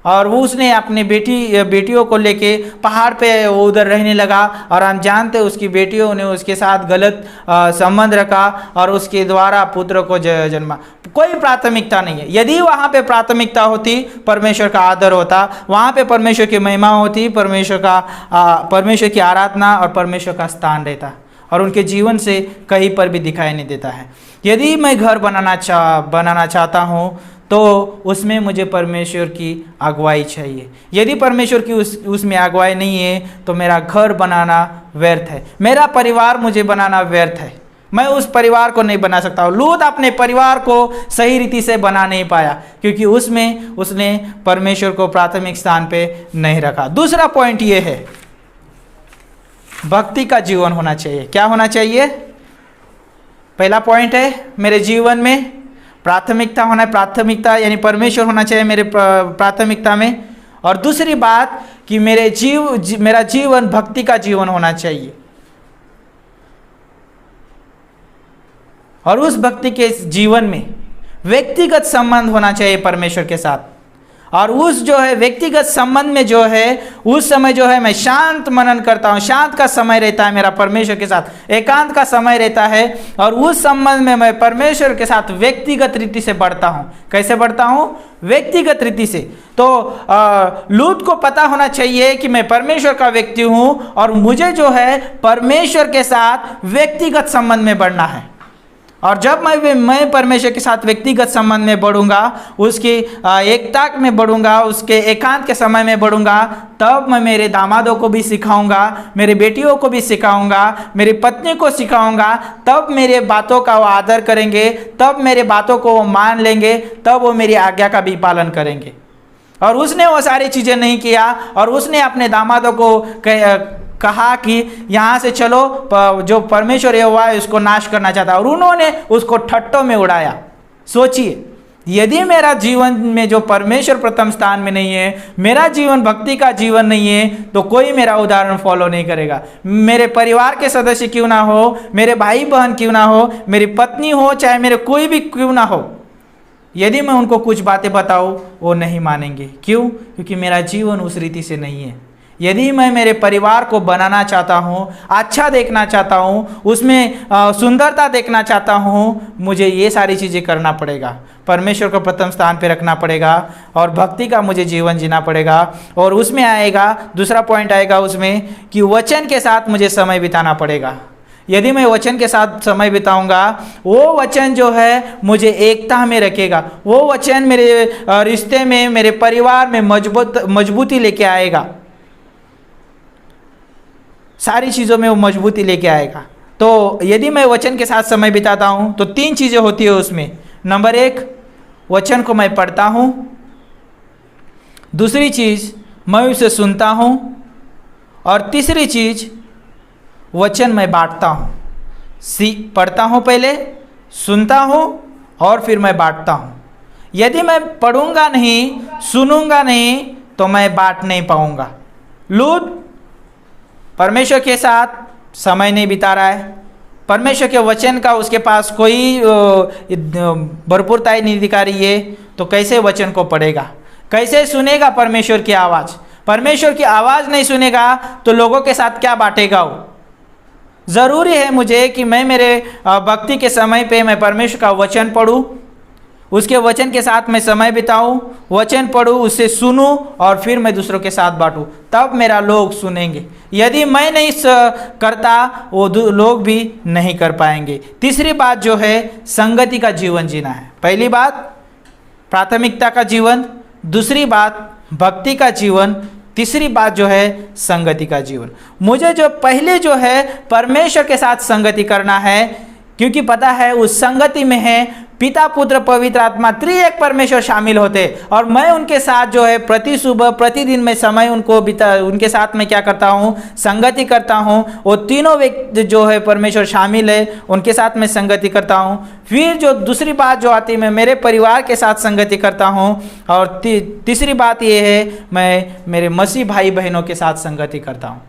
और वो उसने अपनी बेटियों को लेके पहाड़ पे वो उधर रहने लगा। और हम जानते उसकी बेटियों ने उसके साथ गलत संबंध रखा और उसके द्वारा पुत्र को जन्मा। कोई प्राथमिकता नहीं है। यदि वहाँ पे प्राथमिकता होती, परमेश्वर का आदर होता, वहाँ पे परमेश्वर की महिमा होती, परमेश्वर की आराधना और परमेश्वर का स्थान रहता, और उनके जीवन से कहीं पर भी दिखाई नहीं देता है। यदि मैं घर बनाना चाहता हूँ तो उसमें मुझे परमेश्वर की अगुवाई चाहिए। यदि परमेश्वर की उसमें अगुवाई नहीं है तो मेरा घर बनाना व्यर्थ है, मेरा परिवार मुझे बनाना व्यर्थ है, मैं उस परिवार को नहीं बना सकता हूँ। लूत अपने परिवार को सही रीति से बना नहीं पाया क्योंकि उसने परमेश्वर को प्राथमिक स्थान पे नहीं रखा। दूसरा पॉइंट ये है, भक्ति का जीवन होना चाहिए। क्या होना चाहिए? पहला पॉइंट है मेरे जीवन में प्राथमिकता होना है, प्राथमिकता यानी परमेश्वर होना चाहिए मेरे प्राथमिकता में। और दूसरी बात कि मेरा जीवन भक्ति का जीवन होना चाहिए, और उस भक्ति के जीवन में व्यक्तिगत संबंध होना चाहिए परमेश्वर के साथ। और उस जो है व्यक्तिगत संबंध में जो है उस समय जो है मैं शांत मनन करता हूँ, शांत का समय रहता है मेरा परमेश्वर के साथ, एकांत का समय रहता है। और उस संबंध में मैं परमेश्वर के साथ व्यक्तिगत रीति से बढ़ता हूँ। कैसे बढ़ता हूँ? व्यक्तिगत रीति से। तो लूत को पता होना चाहिए कि मैं परमेश्वर का व्यक्ति हूँ और मुझे जो है परमेश्वर के साथ व्यक्तिगत संबंध में बढ़ना है। और जब मैं परमेश्वर के साथ व्यक्तिगत संबंध में बढ़ूंगा, उसकी एकता में बढ़ूंगा, उसके एकांत के समय में बढ़ूंगा, तब मैं मेरे दामादों को भी सिखाऊंगा, मेरे बेटियों को भी सिखाऊंगा, मेरी पत्नी को सिखाऊंगा, तब मेरे बातों का वो आदर करेंगे, तब मेरे बातों को वो मान लेंगे, तब वो मेरी आज्ञा का भी पालन करेंगे। और उसने वो सारी चीज़ें नहीं किया और उसने अपने दामादों को कहा कि यहाँ से चलो, जो परमेश्वर यहोवा है उसको नाश करना चाहता है, और उन्होंने उसको ठट्टों में उड़ाया। सोचिए, यदि मेरा जीवन में जो परमेश्वर प्रथम स्थान में नहीं है, मेरा जीवन भक्ति का जीवन नहीं है, तो कोई मेरा उदाहरण फॉलो नहीं करेगा। मेरे परिवार के सदस्य क्यों ना हो, मेरे भाई बहन क्यों ना हो, मेरी पत्नी हो, चाहे मेरे कोई भी क्यों ना हो, यदि मैं उनको कुछ बातें बताऊँ वो नहीं मानेंगे। क्यों? क्योंकि मेरा जीवन उस रीति से नहीं है। यदि मैं मेरे परिवार को बनाना चाहता हूँ, अच्छा देखना चाहता हूँ, उसमें सुंदरता देखना चाहता हूँ, मुझे ये सारी चीज़ें करना पड़ेगा। परमेश्वर को प्रथम स्थान पे रखना पड़ेगा और भक्ति का मुझे जीवन जीना पड़ेगा। और उसमें आएगा, दूसरा पॉइंट आएगा उसमें कि वचन के साथ मुझे समय बिताना पड़ेगा। यदि मैं वचन के साथ समय बिताऊंगा, वो वचन जो है मुझे एकता में रखेगा, वो वचन मेरे रिश्ते में, मेरे परिवार में मजबूती लेके आएगा, सारी चीज़ों में वो मजबूती लेके आएगा। तो यदि मैं वचन के साथ समय बिताता हूँ तो 3 चीज़ें होती है उसमें। नंबर 1, वचन को मैं पढ़ता हूँ। दूसरी चीज़, मैं उसे सुनता हूँ। और तीसरी चीज़, वचन मैं बांटता हूँ। पढ़ता हूँ पहले, सुनता हूँ और फिर मैं बांटता हूँ। यदि मैं पढ़ूंगा नहीं, सुनूंगा नहीं, तो मैं बांट नहीं पाऊंगा। लूत परमेश्वर के साथ समय नहीं बिता रहा है, परमेश्वर के वचन का उसके पास कोई भरपूरता ही नहीं दिखा रही है, तो कैसे वचन को पढ़ेगा, कैसे सुनेगा परमेश्वर की आवाज़? परमेश्वर की आवाज़ नहीं सुनेगा तो लोगों के साथ क्या बांटेगा वो? ज़रूरी है मुझे कि मैं मेरे भक्ति के समय पे मैं परमेश्वर का वचन पढ़ूँ, उसके वचन के साथ मैं समय बिताऊं, वचन पढ़ूं, उससे सुनूं और फिर मैं दूसरों के साथ बांटूं, तब मेरा लोग सुनेंगे। यदि मैं नहीं करता, वो लोग भी नहीं कर पाएंगे। तीसरी बात जो है, संगति का जीवन जीना है। पहली बात प्राथमिकता का जीवन, दूसरी बात भक्ति का जीवन, तीसरी बात जो है संगति का जीवन। मुझे जो पहले जो है परमेश्वर के साथ संगति करना है, क्योंकि पता है उस संगति में है पिता, पुत्र, पवित्र आत्मा, त्रिएक परमेश्वर शामिल होते, और मैं उनके साथ जो है प्रति सुबह प्रतिदिन मैं समय उनके साथ मैं क्या करता हूँ, संगति करता हूँ। वो तीनों व्यक्ति जो है परमेश्वर शामिल है, उनके साथ मैं संगति करता हूँ। फिर जो दूसरी बात जो आती है, मैं मेरे परिवार के साथ संगति करता हूँ। और तीसरी बात ये है, मैं मेरे मसीह भाई बहनों के साथ संगति करता हूँ।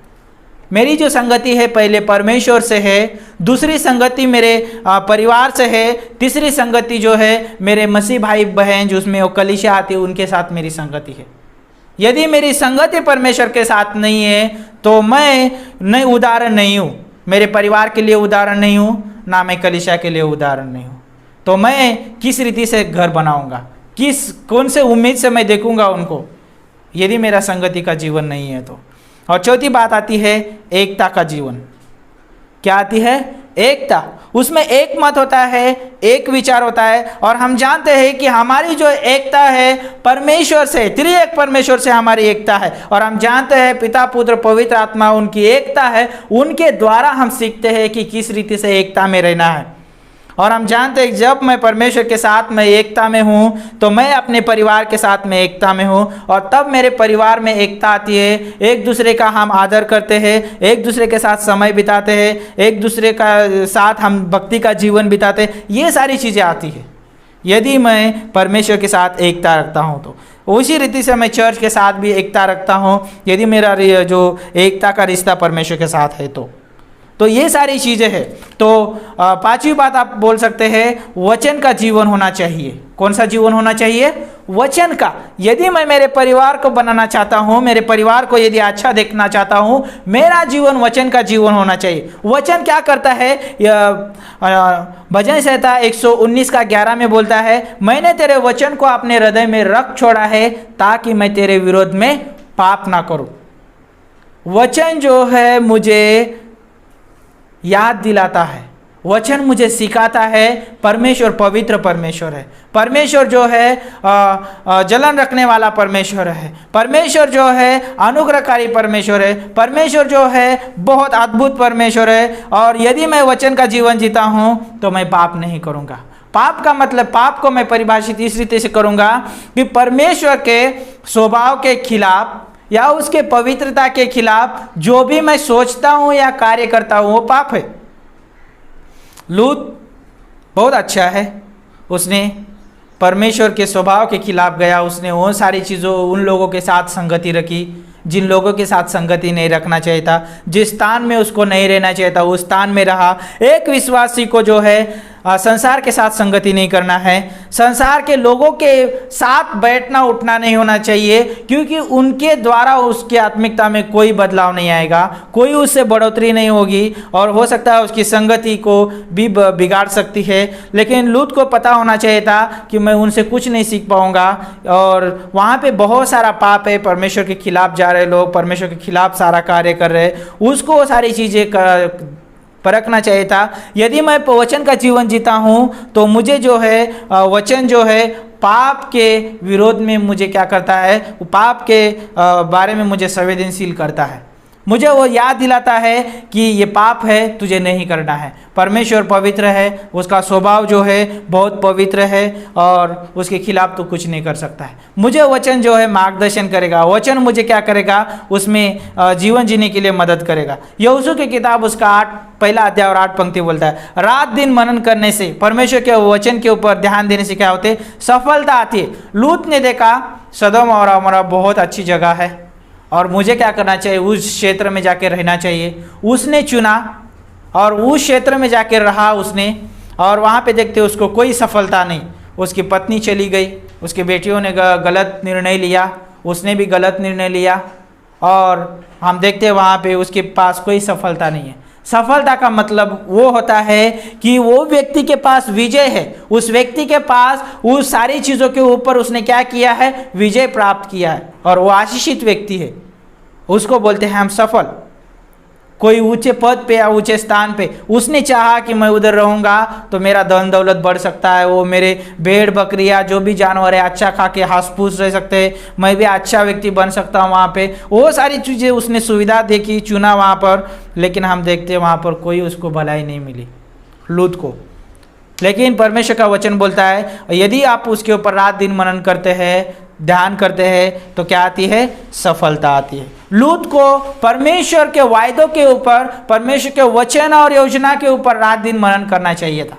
मेरी जो संगति है पहले परमेश्वर से है, दूसरी संगति मेरे परिवार से है, तीसरी संगति जो है मेरे मसीह भाई बहन जिसमें वो कलीसिया आती है उनके साथ मेरी संगति है। यदि मेरी संगति परमेश्वर के साथ नहीं है तो मैं उदाहरण नहीं हूँ, मेरे परिवार के लिए उदाहरण नहीं हूँ, ना मैं कलीसिया के लिए उदाहरण नहीं हूँ। तो मैं किस रीति से घर बनाऊँगा, कौन से उम्मीद से मैं देखूँगा उनको, यदि मेरा संगति का जीवन नहीं है तो। और चौथी बात आती है एकता का जीवन। क्या आती है? एकता। उसमें एक मत होता है, एक विचार होता है, और हम जानते हैं कि हमारी जो एकता है परमेश्वर से, त्रिएक परमेश्वर से हमारी एकता है। और हम जानते हैं पिता, पुत्र, पवित्र आत्मा उनकी एकता है, उनके द्वारा हम सीखते हैं कि किस रीति से एकता में रहना है। और हम जानते हैं जब मैं परमेश्वर के साथ मैं एकता में हूँ तो मैं अपने परिवार के साथ में एकता में हूँ, और तब मेरे परिवार में एकता आती है। एक दूसरे का हम आदर करते हैं, एक दूसरे के साथ समय बिताते हैं, एक दूसरे का साथ हम भक्ति का जीवन बिताते हैं, ये सारी चीज़ें आती है यदि मैं परमेश्वर के साथ एकता रखता हूँ तो। उसी रीति से मैं चर्च के साथ भी एकता रखता हूँ यदि मेरा जो एकता का रिश्ता परमेश्वर के साथ है तो ये सारी चीज़ें हैं। तो पांचवी बात आप बोल सकते हैं, वचन का जीवन होना चाहिए। कौन सा जीवन होना चाहिए? वचन का। यदि मैं मेरे परिवार को बनाना चाहता हूँ, मेरे परिवार को यदि अच्छा देखना चाहता हूँ, मेरा जीवन वचन का जीवन होना चाहिए। वचन क्या करता है? भजन संहिता 119 का 11 में बोलता है, मैंने तेरे वचन को अपने हृदय में रख छोड़ा है ताकि मैं तेरे विरोध में पाप ना करूँ। वचन जो है मुझे याद दिलाता है, वचन मुझे सिखाता है परमेश्वर पवित्र परमेश्वर है। परमेश्वर जो है जलन रखने वाला परमेश्वर है। परमेश्वर जो है अनुग्रहकारी परमेश्वर है। परमेश्वर जो है बहुत अद्भुत परमेश्वर है। और यदि मैं वचन का जीवन जीता हूँ तो मैं पाप नहीं करूँगा। पाप का मतलब, पाप को मैं परिभाषित इस रीति से करूँगा कि परमेश्वर के स्वभाव के खिलाफ या उसके पवित्रता के खिलाफ जो भी मैं सोचता हूँ या कार्य करता हूँ वो पाप है। लूत बहुत अच्छा है, उसने परमेश्वर के स्वभाव के खिलाफ गया। उसने वो सारी चीज़ों, उन लोगों के साथ संगति रखी जिन लोगों के साथ संगति नहीं रखना चाहिए था। जिस स्थान में उसको नहीं रहना चाहिए था उस स्थान में रहा। एक विश्वासी को जो है संसार के साथ संगति नहीं करना है। संसार के लोगों के साथ बैठना उठना नहीं होना चाहिए, क्योंकि उनके द्वारा उसकी आत्मिकता में कोई बदलाव नहीं आएगा, कोई उससे बढ़ोतरी नहीं होगी और हो सकता है उसकी संगति को भी बिगाड़ सकती है। लेकिन लूत को पता होना चाहिए था कि मैं उनसे कुछ नहीं सीख पाऊंगा और वहाँ पे बहुत सारा पाप है। परमेश्वर के खिलाफ जा रहे लोग, परमेश्वर के खिलाफ सारा कार्य कर रहे, उसको वो सारी चीज़ें परखना चाहिए था। यदि मैं वचन का जीवन जीता हूँ तो मुझे जो है वचन जो है पाप के विरोध में मुझे क्या करता है, पाप के बारे में मुझे संवेदनशील करता है। मुझे वो याद दिलाता है कि ये पाप है, तुझे नहीं करना है। परमेश्वर पवित्र है, उसका स्वभाव जो है बहुत पवित्र है और उसके खिलाफ तो कुछ नहीं कर सकता है। मुझे वचन जो है मार्गदर्शन करेगा, वचन मुझे क्या करेगा, उसमें जीवन जीने के लिए मदद करेगा। यहोशू की किताब उसका 1 अध्याय और 8 पंक्ति बोलता है, रात दिन मनन करने से, परमेश्वर के वचन के ऊपर ध्यान देने से क्या होते, सफलता आती है। लूत ने देखा सदोम और अमोरा बहुत अच्छी जगह है और मुझे क्या करना चाहिए, उस क्षेत्र में जाके रहना चाहिए। उसने चुना और उस क्षेत्र में जाके रहा उसने, और वहाँ पे देखते उसको कोई सफलता नहीं। उसकी पत्नी चली गई, उसकी बेटियों ने गलत निर्णय लिया, उसने भी गलत निर्णय लिया और हम देखते वहाँ पे उसके पास कोई सफलता नहीं है। सफलता का मतलब वो होता है कि वो व्यक्ति के पास विजय है, उस व्यक्ति के पास उस सारी चीज़ों के ऊपर उसने क्या किया है, विजय प्राप्त किया है और वो आशीषित व्यक्ति है। उसको बोलते हैं हम सफल। कोई ऊंचे पद पे या ऊंचे स्थान पे उसने चाहा कि मैं उधर रहूँगा तो मेरा धन दौलत बढ़ सकता है, वो मेरे भेड़ बकरियाँ जो भी जानवर है अच्छा खा के हंस फूस रह सकते हैं, मैं भी अच्छा व्यक्ति बन सकता हूँ वहाँ पे। वो सारी चीज़ें उसने सुविधा देखी, चुना वहाँ पर, लेकिन हम देखते हैं वहाँ पर कोई उसको भलाई नहीं मिली लूत को। लेकिन परमेश्वर का वचन बोलता है यदि आप उसके ऊपर रात दिन मनन करते हैं, ध्यान करते हैं तो क्या आती है, सफलता आती है। लूत को परमेश्वर के वायदों के ऊपर, परमेश्वर के वचन और योजना के ऊपर रात दिन मनन करना चाहिए था,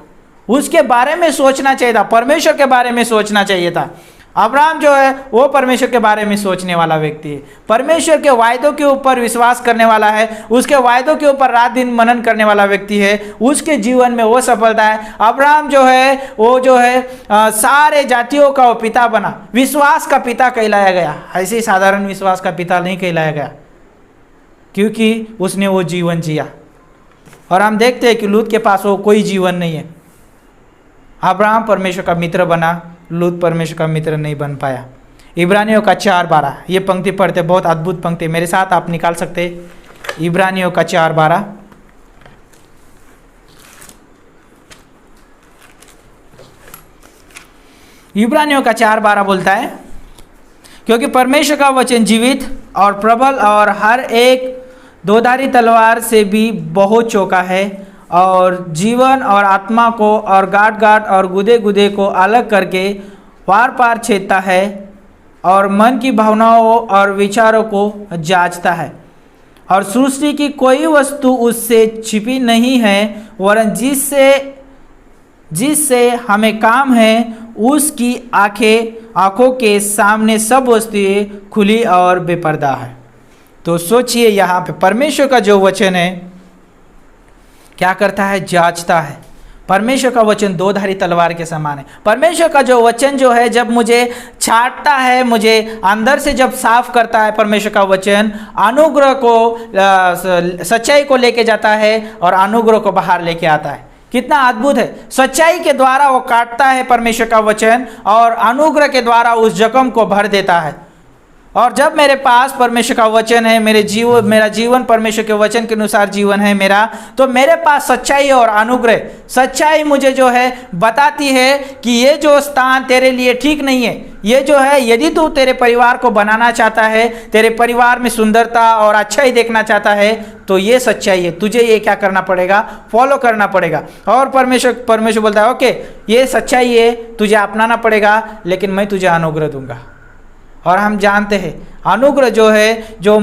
उसके बारे में सोचना चाहिए था, परमेश्वर के बारे में सोचना चाहिए था। अब्राहम जो है वो परमेश्वर के बारे में सोचने वाला व्यक्ति है, परमेश्वर के वायदों के ऊपर विश्वास करने वाला है, उसके वायदों के ऊपर रात दिन मनन करने वाला व्यक्ति है, उसके जीवन में वो सफलता है। अब्राहम जो है वो जो है सारे जातियों का वो पिता बना, विश्वास का पिता कहलाया गया। ऐसे साधारण विश्वास का पिता नहीं कहलाया गया, क्योंकि उसने वो जीवन जिया। और हम देखते हैं कि लूत के पास वो कोई जीवन नहीं है। अब्राहम परमेश्वर का मित्र बना, लूत परमेश्वर का मित्र नहीं बन पाया। इब्रानियों का 4:12 ये पंक्ति पढ़ते, बहुत अद्भुत पंक्ति, मेरे साथ आप निकाल सकते। इब्रानियों का 4:12 इब्रानियों का 4:12 बोलता है, क्योंकि परमेश्वर का वचन जीवित और प्रबल और हर एक दोधारी तलवार से भी बहुत चौका है और जीवन और आत्मा को और गांठ और गुदे गुदे को अलग करके पार पार छेदता है और मन की भावनाओं और विचारों को जांचता है। और सृष्टि की कोई वस्तु उससे छिपी नहीं है, वरन जिससे हमें काम है उसकी आँखों के सामने सब वस्तुएं खुली और बेपर्दा है। तो सोचिए यहाँ पे परमेश्वर का जो वचन है क्या करता है, जांचता है। परमेश्वर का वचन दोधारी तलवार के समान है। परमेश्वर का जो वचन जो है जब मुझे छांटता है, मुझे अंदर से जब साफ करता है, परमेश्वर का वचन अनुग्रह को, सच्चाई को लेके जाता है और अनुग्रह को बाहर लेके आता है। कितना अद्भुत है, सच्चाई के द्वारा वो काटता है परमेश्वर का वचन और अनुग्रह के द्वारा उस जख्म को भर देता है। और जब मेरे पास परमेश्वर का वचन है, मेरा जीवन परमेश्वर के वचन के अनुसार जीवन है मेरा, तो मेरे पास सच्चाई और अनुग्रह, सच्चाई मुझे जो है बताती है कि ये जो स्थान तेरे लिए ठीक नहीं है, ये जो है, यदि तू तेरे परिवार को बनाना चाहता है, तेरे परिवार में सुंदरता और अच्छाई देखना चाहता है, तो ये सच्चाई है, तुझे ये क्या करना पड़ेगा, फॉलो करना पड़ेगा। और परमेश्वर बोलता है ओके, ये सच्चाई है, तुझे अपनाना पड़ेगा, लेकिन मैं तुझे अनुग्रह दूंगा। और हम जानते हैं अनुग्रह जो है, जो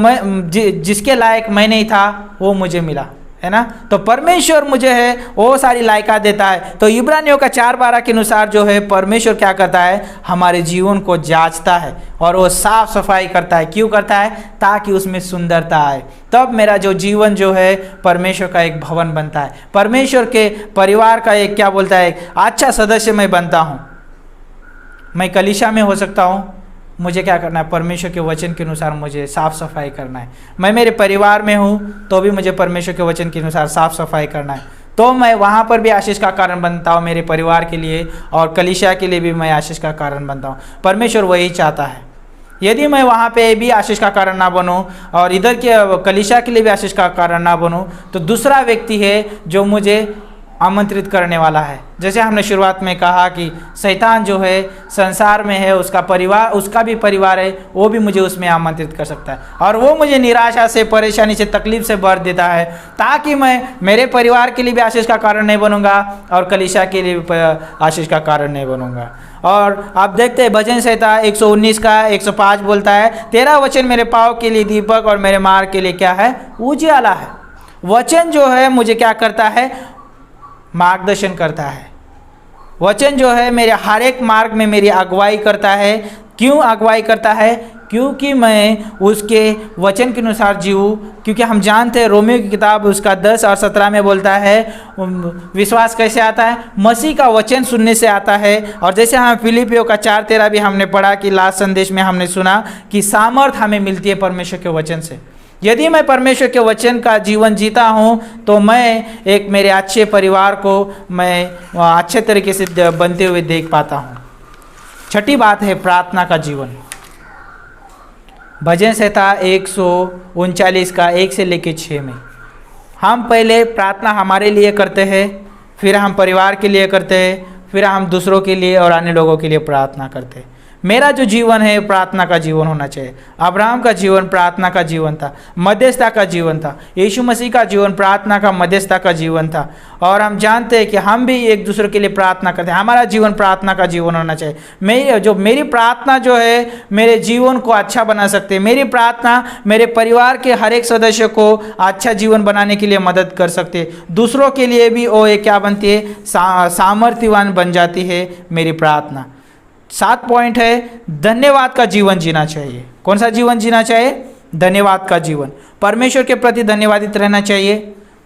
जिसके लायक मैं नहीं था वो मुझे मिला, है ना। तो परमेश्वर मुझे है वो सारी लायका देता है। तो इब्रानियों का 4:12 के अनुसार जो है परमेश्वर क्या करता है, हमारे जीवन को जांचता है और वो साफ सफाई करता है। क्यों करता है? ताकि उसमें सुंदरता आए। तब मेरा जो जीवन जो है परमेश्वर का एक भवन बनता है, परमेश्वर के परिवार का एक क्या बोलता है, एक अच्छा सदस्य मैं बनता हूँ। मैं कलीसिया में हो सकता हूँ, मुझे क्या करना है, परमेश्वर के वचन के अनुसार मुझे साफ़ सफाई करना है। मैं मेरे परिवार में हूँ तो भी मुझे परमेश्वर के वचन के अनुसार साफ़ सफाई करना है, तो मैं वहाँ पर भी आशीष का कारण बनता हूँ मेरे परिवार के लिए, और कलीसिया के लिए भी मैं आशीष का कारण बनता हूँ। परमेश्वर वही चाहता है। यदि मैं वहाँ पे भी आशीष का कारण ना बनूँ और इधर के कलीसिया के लिए भी आशीष का कारण ना बनूँ, तो दूसरा व्यक्ति है जो मुझे आमंत्रित करने वाला है। जैसे हमने शुरुआत में कहा कि शैतान जो है संसार में है, उसका परिवार, उसका भी परिवार है, वो भी मुझे उसमें आमंत्रित कर सकता है, और वो मुझे निराशा से, परेशानी से, तकलीफ से भर देता है, ताकि मैं मेरे परिवार के लिए भी आशीष का कारण नहीं बनूंगा और कलीसिया के लिए भी आशीष का कारण नहीं बनूंगा। और आप देखते हैं भजन संहिता 119 का 105 बोलता है, तेरा वचन मेरे पाँव के लिए दीपक और मेरे मार्ग के लिए क्या है, उजियाला है। वचन जो है मुझे क्या करता है, मार्गदर्शन करता है। वचन जो है मेरे हर एक मार्ग में मेरी अगुवाई करता है। क्यों अगुवाई करता है? क्योंकि मैं उसके वचन के अनुसार जीऊँ। क्योंकि हम जानते हैं रोमियो की किताब उसका 10 और 17 में बोलता है विश्वास कैसे आता है, मसीह का वचन सुनने से आता है। और जैसे हम फिलिपियों का 4:13 भी हमने पढ़ा कि लास्ट संदेश में हमने सुना कि सामर्थ हमें मिलती है परमेश्वर के वचन से। यदि मैं परमेश्वर के वचन का जीवन जीता हूँ तो मैं एक मेरे अच्छे परिवार को मैं अच्छे तरीके से बनते हुए देख पाता हूँ। छठी बात है प्रार्थना का जीवन। भजन संहिता 139 का 1 से लेकर 6 में हम पहले प्रार्थना हमारे लिए करते हैं, फिर हम परिवार के लिए करते हैं, फिर हम दूसरों के लिए और अन्य लोगों के लिए प्रार्थना करते हैं। मेरा जो जीवन है प्रार्थना का जीवन होना चाहिए। अब्राहम का जीवन प्रार्थना का जीवन था, मध्यस्थता का जीवन था। यीशु मसीह का जीवन प्रार्थना का, मध्यस्थता का जीवन था। और हम जानते हैं कि हम भी एक दूसरे के लिए प्रार्थना करते हैं। हमारा जीवन प्रार्थना का जीवन होना चाहिए। मेरी प्रार्थना जो है मेरे जीवन को अच्छा बना सकते हैं। मेरी प्रार्थना मेरे परिवार के हर एक सदस्य को अच्छा जीवन बनाने के लिए मदद कर सकते हैं। दूसरों के लिए भी वो एक क्या बनती है, सामर्थ्यवान बन जाती है मेरी प्रार्थना। 7 पॉइंट है, धन्यवाद का जीवन जीना चाहिए। कौन सा जीवन जीना चाहिए? धन्यवाद का जीवन। परमेश्वर के प्रति धन्यवादित रहना चाहिए।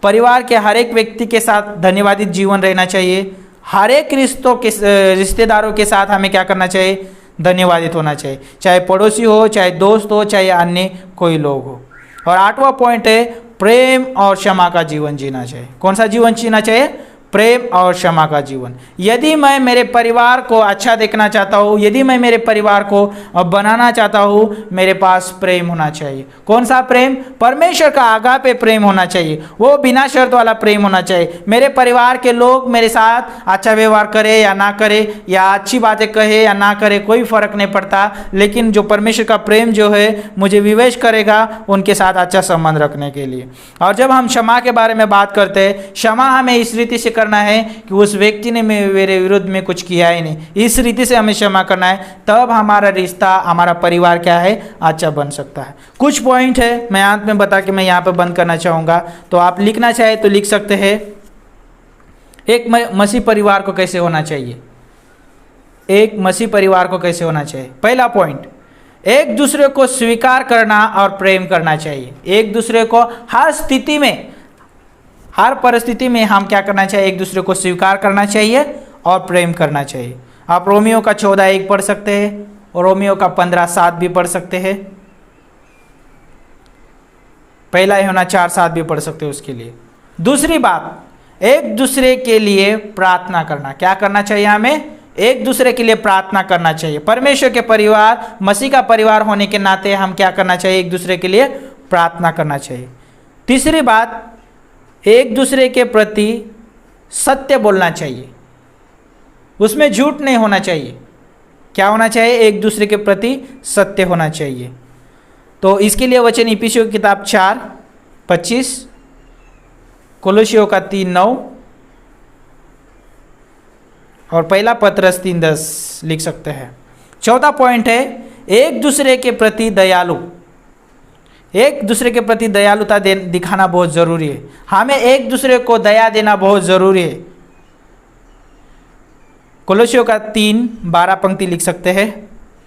परिवार के हर एक व्यक्ति के साथ धन्यवादित जीवन रहना चाहिए। हर एक रिश्तेदारों के साथ हमें क्या करना चाहिए? धन्यवादित होना चाहिए, चाहे पड़ोसी हो, चाहे दोस्त हो, चाहे अन्य कोई लोग हो। और 8वां पॉइंट है, प्रेम और क्षमा का जीवन जीना चाहिए। कौन सा जीवन जीना चाहिए? प्रेम और क्षमा का जीवन। यदि मैं मेरे परिवार को अच्छा देखना चाहता हूँ, यदि मैं मेरे परिवार को बनाना चाहता हूँ, मेरे पास प्रेम होना चाहिए। कौन सा प्रेम? परमेश्वर का आगापे प्रेम होना चाहिए। वो बिना शर्त वाला प्रेम होना चाहिए। मेरे परिवार के लोग मेरे साथ अच्छा व्यवहार करे या ना करे, या अच्छी बातें कहे या ना करे, कोई फर्क नहीं पड़ता। लेकिन जो परमेश्वर का प्रेम जो है मुझे विवेश करेगा उनके साथ अच्छा संबंध रखने के लिए। और जब हम क्षमा के बारे में बात करते हैं, क्षमा हमें इस रीति से करना है कि उस व्यक्ति ने मेरे विरुद्ध में कुछ किया ही नहीं, इस रीति से हमें क्षमा करना है। तब हमारा रिश्ता, हमारा परिवार क्या है? अच्छा बन सकता है। कुछ पॉइंट है मैं अंत में बता के मैं यहाँ पे बंद करना चाहूँगा। तो आप लिखना चाहे तो लिख सकते हैं। एक मसीह परिवार को कैसे होना चाहिए? एक मसीह परिवार को कैसे होना चाहिए? पहला पॉइंट, एक दूसरे को स्वीकार करना और प्रेम करना चाहिए। एक दूसरे को हर स्थिति में, हर परिस्थिति में हम क्या करना चाहिए? एक दूसरे को स्वीकार करना चाहिए और प्रेम करना चाहिए। आप रोमियो का 14:1 पढ़ सकते हैं और रोमियो का 15:7 भी पढ़ सकते हैं। पहला यूहन्ना 4:7 भी पढ़ सकते हैं उसके लिए। दूसरी बात, एक दूसरे के लिए प्रार्थना करना। क्या करना चाहिए हमें? एक दूसरे के लिए प्रार्थना करना चाहिए। परमेश्वर के परिवार, मसीह का परिवार होने के नाते हम क्या करना चाहिए? एक दूसरे के लिए प्रार्थना करना चाहिए। तीसरी बात, एक दूसरे के प्रति सत्य बोलना चाहिए, उसमें झूठ नहीं होना चाहिए। क्या होना चाहिए? एक दूसरे के प्रति सत्य होना चाहिए। तो इसके लिए वचन इफिसियों की किताब 4:25, कोलोसियों का 3:9 और पहला पत्रस 3:10 लिख सकते हैं। चौथा पॉइंट है एक दूसरे के प्रति दयालु। एक दूसरे के प्रति दयालुता दिखाना बहुत ज़रूरी है। हमें एक दूसरे को दया देना बहुत ज़रूरी है। कोलोसियों का 3:12 पंक्ति लिख सकते हैं,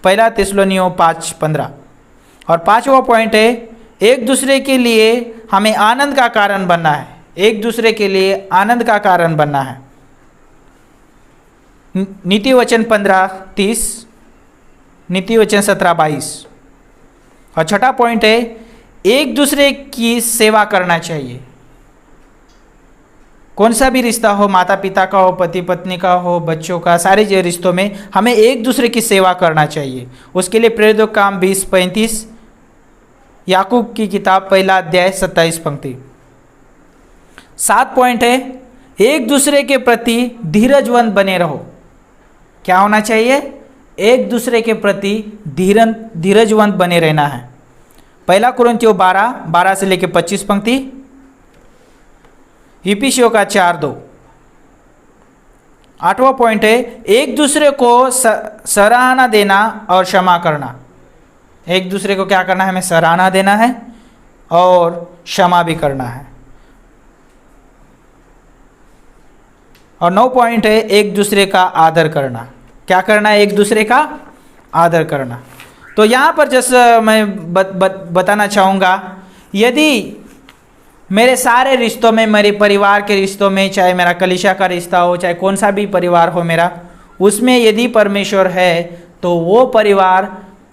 पहला थिस्सलुनीयों 5:15। और पांचवा पॉइंट है एक दूसरे के लिए हमें आनंद का कारण बनना है। एक दूसरे के लिए आनंद का कारण बनना है। नीति वचन 15:30, नीति वचन 17:22। और छठा पॉइंट है एक दूसरे की सेवा करना चाहिए। कौन सा भी रिश्ता हो, माता पिता का हो, पति पत्नी का हो, बच्चों का, सारे जो रिश्तों में हमें एक दूसरे की सेवा करना चाहिए। उसके लिए प्रेरितों का काम 20:35, याकूब की किताब 1 अध्याय 27 पंक्ति। 7 पॉइंट है एक दूसरे के प्रति धीरजवंत बने रहो। क्या होना चाहिए? एक दूसरे के प्रति धीरजवंत बने रहना है। 1 कुरिन्थियों 12 से लेकर 25 पंक्ति, इफिसियों का 4:2। 8वां पॉइंट है एक दूसरे को सराहना देना और क्षमा करना। एक दूसरे को क्या करना है? हमें सराहना देना है और क्षमा भी करना है। और 9 पॉइंट है एक दूसरे का आदर करना। क्या करना है? एक दूसरे का आदर करना। तो यहाँ पर जैसा मैं बताना चाहूँगा, यदि मेरे सारे रिश्तों में, मेरे परिवार के रिश्तों में, चाहे मेरा कलीसिया का रिश्ता हो, चाहे कौन सा भी परिवार हो मेरा, उसमें यदि परमेश्वर है तो वो परिवार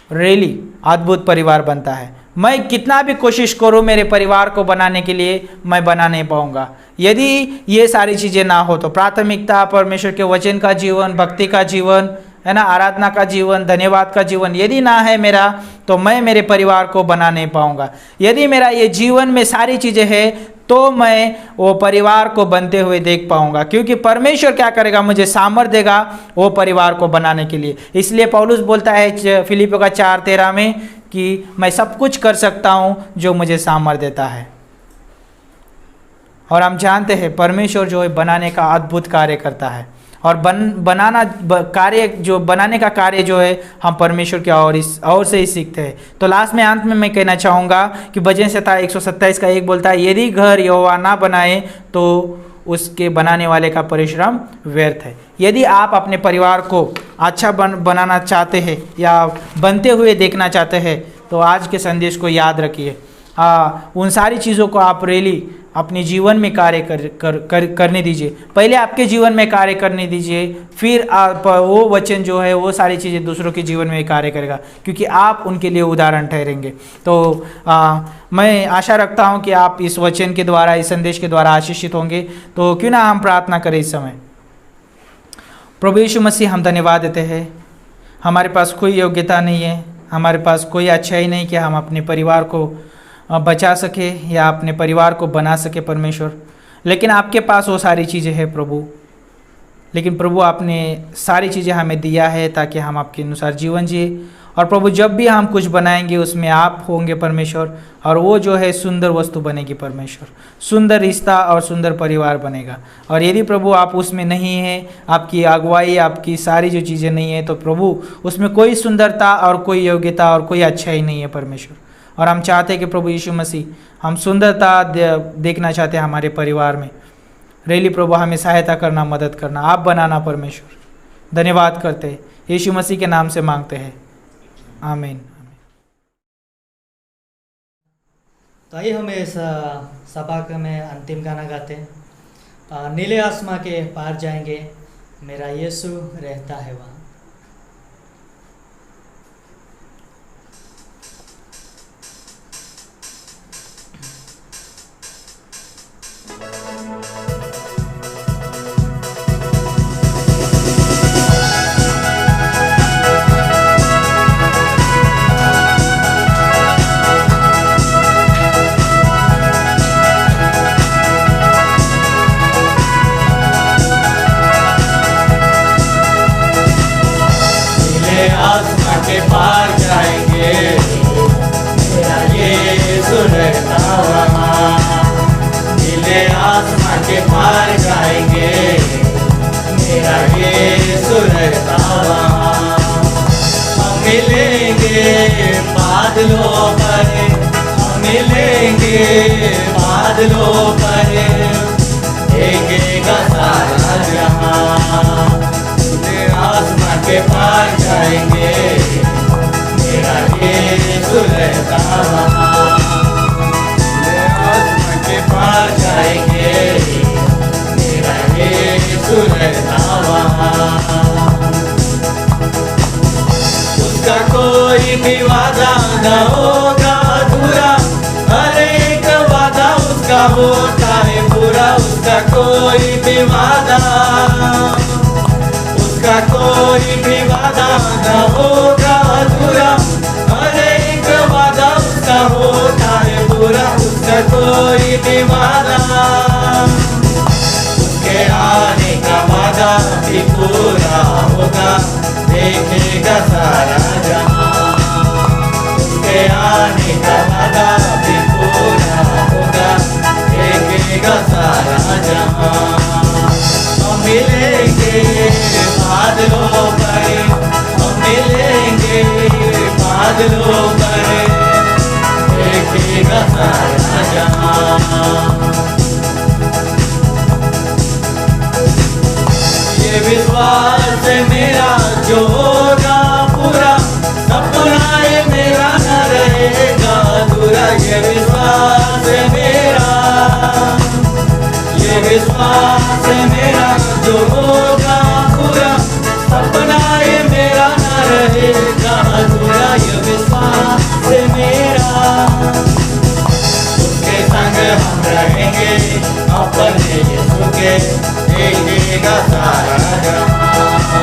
रियली अद्भुत परिवार बनता है। मैं कितना भी कोशिश करूं मेरे परिवार को बनाने के लिए, मैं बना नहीं पाऊंगा। यदि ये सारी चीज़ें ना हो तो प्राथमिकता परमेश्वर के वचन का जीवन, भक्ति का जीवन, है ना, आराधना का जीवन, धन्यवाद का जीवन यदि ना है मेरा, तो मैं मेरे परिवार को बना नहीं पाऊंगा। यदि मेरा ये जीवन में सारी चीज़ें हैं तो मैं वो परिवार को बनते हुए देख पाऊंगा, क्योंकि परमेश्वर क्या करेगा? मुझे सामर्थ्य देगा वो परिवार को बनाने के लिए। इसलिए पौलुस बोलता है फिलिपियों का 4:13 में कि मैं सब कुछ कर सकता हूँ जो मुझे सामर्थ्य देता है। और हम जानते हैं परमेश्वर जो है बनाने का अद्भुत कार्य करता है। और बनाने का कार्य जो है हम परमेश्वर के और से ही सीखते हैं। तो लास्ट में अंत में मैं कहना चाहूँगा कि भजन 127 का 1 बोलता है, यदि घर यहोवा ना बनाए तो उसके बनाने वाले का परिश्रम व्यर्थ है। यदि आप अपने परिवार को अच्छा बनाना चाहते हैं या बनते हुए देखना चाहते हैं तो आज के संदेश को याद रखिए। उन सारी चीज़ों को आप रियली अपने जीवन में कार्य करने दीजिए। पहले आपके जीवन में कार्य करने दीजिए, फिर आप वो वचन जो है वो सारी चीज़ें दूसरों के जीवन में कार्य करेगा, क्योंकि आप उनके लिए उदाहरण ठहरेंगे। तो मैं आशा रखता हूँ कि आप इस वचन के द्वारा, इस संदेश के द्वारा आशीषित होंगे। तो क्यों ना हम प्रार्थना करें इस समय। प्रभु यीशु मसीह, हम धन्यवाद देते हैं। हमारे पास कोई योग्यता नहीं है, हमारे पास कोई अच्छाई नहीं कि हम अपने परिवार को बचा सके या अपने परिवार को बना सके परमेश्वर, लेकिन आपके पास वो सारी चीज़ें हैं प्रभु। लेकिन प्रभु आपने सारी चीज़ें हमें दिया है ताकि हम आपके अनुसार जीवन जिए। और प्रभु जब भी हम कुछ बनाएंगे उसमें आप होंगे परमेश्वर, और वो जो है सुंदर वस्तु बनेगी परमेश्वर, सुंदर रिश्ता और सुंदर परिवार बनेगा। और यदि प्रभु आप उसमें नहीं हैं, आपकी अगुवाई, आपकी सारी जो चीज़ें नहीं है, तो प्रभु उसमें कोई सुंदरता और कोई योग्यता और कोई अच्छाई नहीं है परमेश्वर। और हम चाहते हैं कि प्रभु यीशु मसीह, हम सुंदरता देखना चाहते हैं हमारे परिवार में। रेली प्रभु हमें सहायता करना, मदद करना, आप बनाना परमेश्वर। धन्यवाद करते हैं, यीशु मसीह के नाम से मांगते हैं, आमीन।
तो आइए हम इस सभा में अंतिम गाना गाते हैं। नीले आसमां के पार जाएंगे, मेरा यीशु रहता है वहाँ।
वहाँ, नीले आसमां के पार जाएंगे, मेरा यीशु रहता वहाँ। हम मिलेंगे बादलों पर, हम मिलेंगे बादलों पर, देखेगा सारा जहाँ, नीले आसमां के पार जाएंगे, मेरा यीशु रहता वहाँ, नीले आसमां के पार जाएंगे, मेरा यीशु रहता वहाँ। उसका कोई भी वादा न होगा अधूरा, हर एक वादा उसका होता है पूरा। उसका कोई भी वादा, उसका कोई भी वादा न होगा अधूरा, हर एक वादा उसका होता है पूरा। उसका कोई भी वादा, उसके आने का वादा भी पूरा होगा, देखेगा सारा जहाँ, उसके आने का वादा भी पूरा होगा, देखेगा सारा जहाँ। हम मिलेंगे बादलों पर, हम मिलेंगे बादलों पर, देखेगा सारा जहाँ। ये विश्वास है मेरा जो होगा पूरा, सपना ये मेरा न रहेगा अधूरा। ये विश्वास है मेरा, ये विश्वास है मेरा जो होगा पूरा, सपना ये मेरा न रहेगा अधूरा। ये विश्वास है मेरा, उसके संग हम रहेंगे अपने यीशु के, देखेगा सारा जहाँ,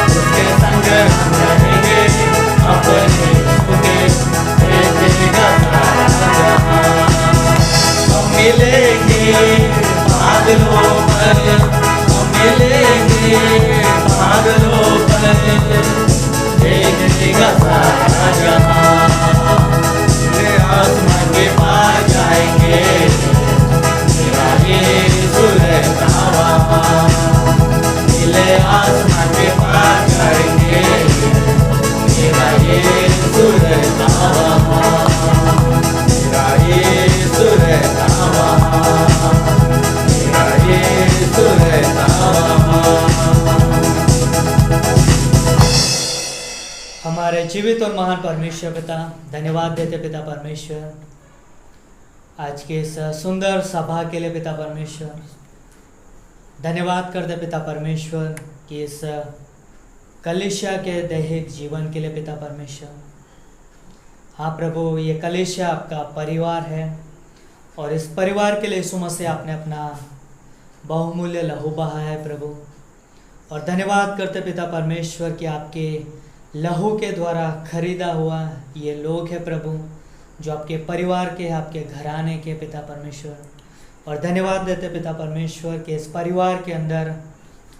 उसके संग हम रहेंगे अपने यीशु के, देखेगा सारा जहाँ। हम मिलेंगे बादलों पर, हम मिलेंगे बादलों पर, देखेगा सारा जहाँ, नीले आसमां के पार जाएंगे, मेरा यीशु रहता वहाँ, नीले आसमां के पार जाएंगे, मेरा यीशु रहता वहाँ, मेरा यीशु रहता वहाँ, मेरा यीशु रहता वहाँ।
हमारे जीवित और महान परमेश्वर पिता, धन्यवाद देते पिता परमेश्वर आज के इस सुंदर सभा के लिए पिता परमेश्वर। धन्यवाद करते पिता परमेश्वर कि इस कलीसिया के दैहिक जीवन के लिए पिता परमेश्वर। हाँ प्रभु, ये कलीसिया आपका परिवार है और इस परिवार के लिए यीशु मसीह आपने अपना बहुमूल्य लहू बहाया है प्रभु। और धन्यवाद करते पिता परमेश्वर कि आपके लहू के द्वारा खरीदा हुआ ये लोग हैं प्रभु, जो आपके परिवार के, आपके घराने के पिता परमेश्वर। और धन्यवाद देते पिता परमेश्वर कि इस परिवार के अंदर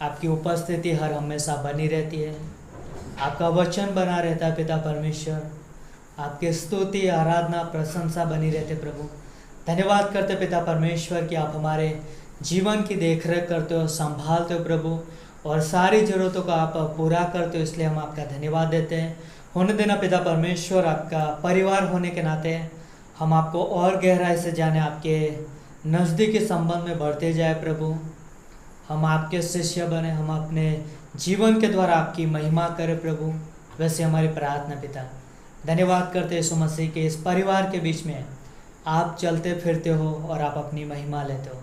आपकी उपस्थिति हर हमेशा बनी रहती है, आपका वचन बना रहता है पिता परमेश्वर, आपकी स्तुति, आराधना, प्रशंसा बनी रहते प्रभु। धन्यवाद करते पिता परमेश्वर कि आप हमारे जीवन की देखरेख करते हो, संभालते हो प्रभु, और सारी ज़रूरतों को आप पूरा करते हो, इसलिए हम आपका धन्यवाद देते हैं। होने देना पिता परमेश्वर, आपका परिवार होने के नाते हम आपको और गहराई से जाने, आपके नज़दीकी संबंध में बढ़ते जाए प्रभु। हम आपके शिष्य बने, हम अपने जीवन के द्वारा आपकी महिमा करें प्रभु, वैसे हमारी प्रार्थना पिता। धन्यवाद करते यीशु मसीह के इस परिवार के बीच में आप चलते फिरते हो और आप अपनी महिमा लेते हो।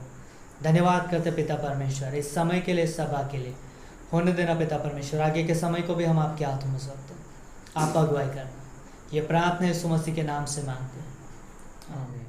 धन्यवाद करते पिता परमेश्वर इस समय के लिए, इस सभा के लिए। होने देना पिता परमेश्वर, आगे के समय को भी हम आपके हाथों में सौंपते हैं, आप अगुवाई करना। ये प्रार्थना यीशु मसीह के नाम से मांगते हैं, आमीन।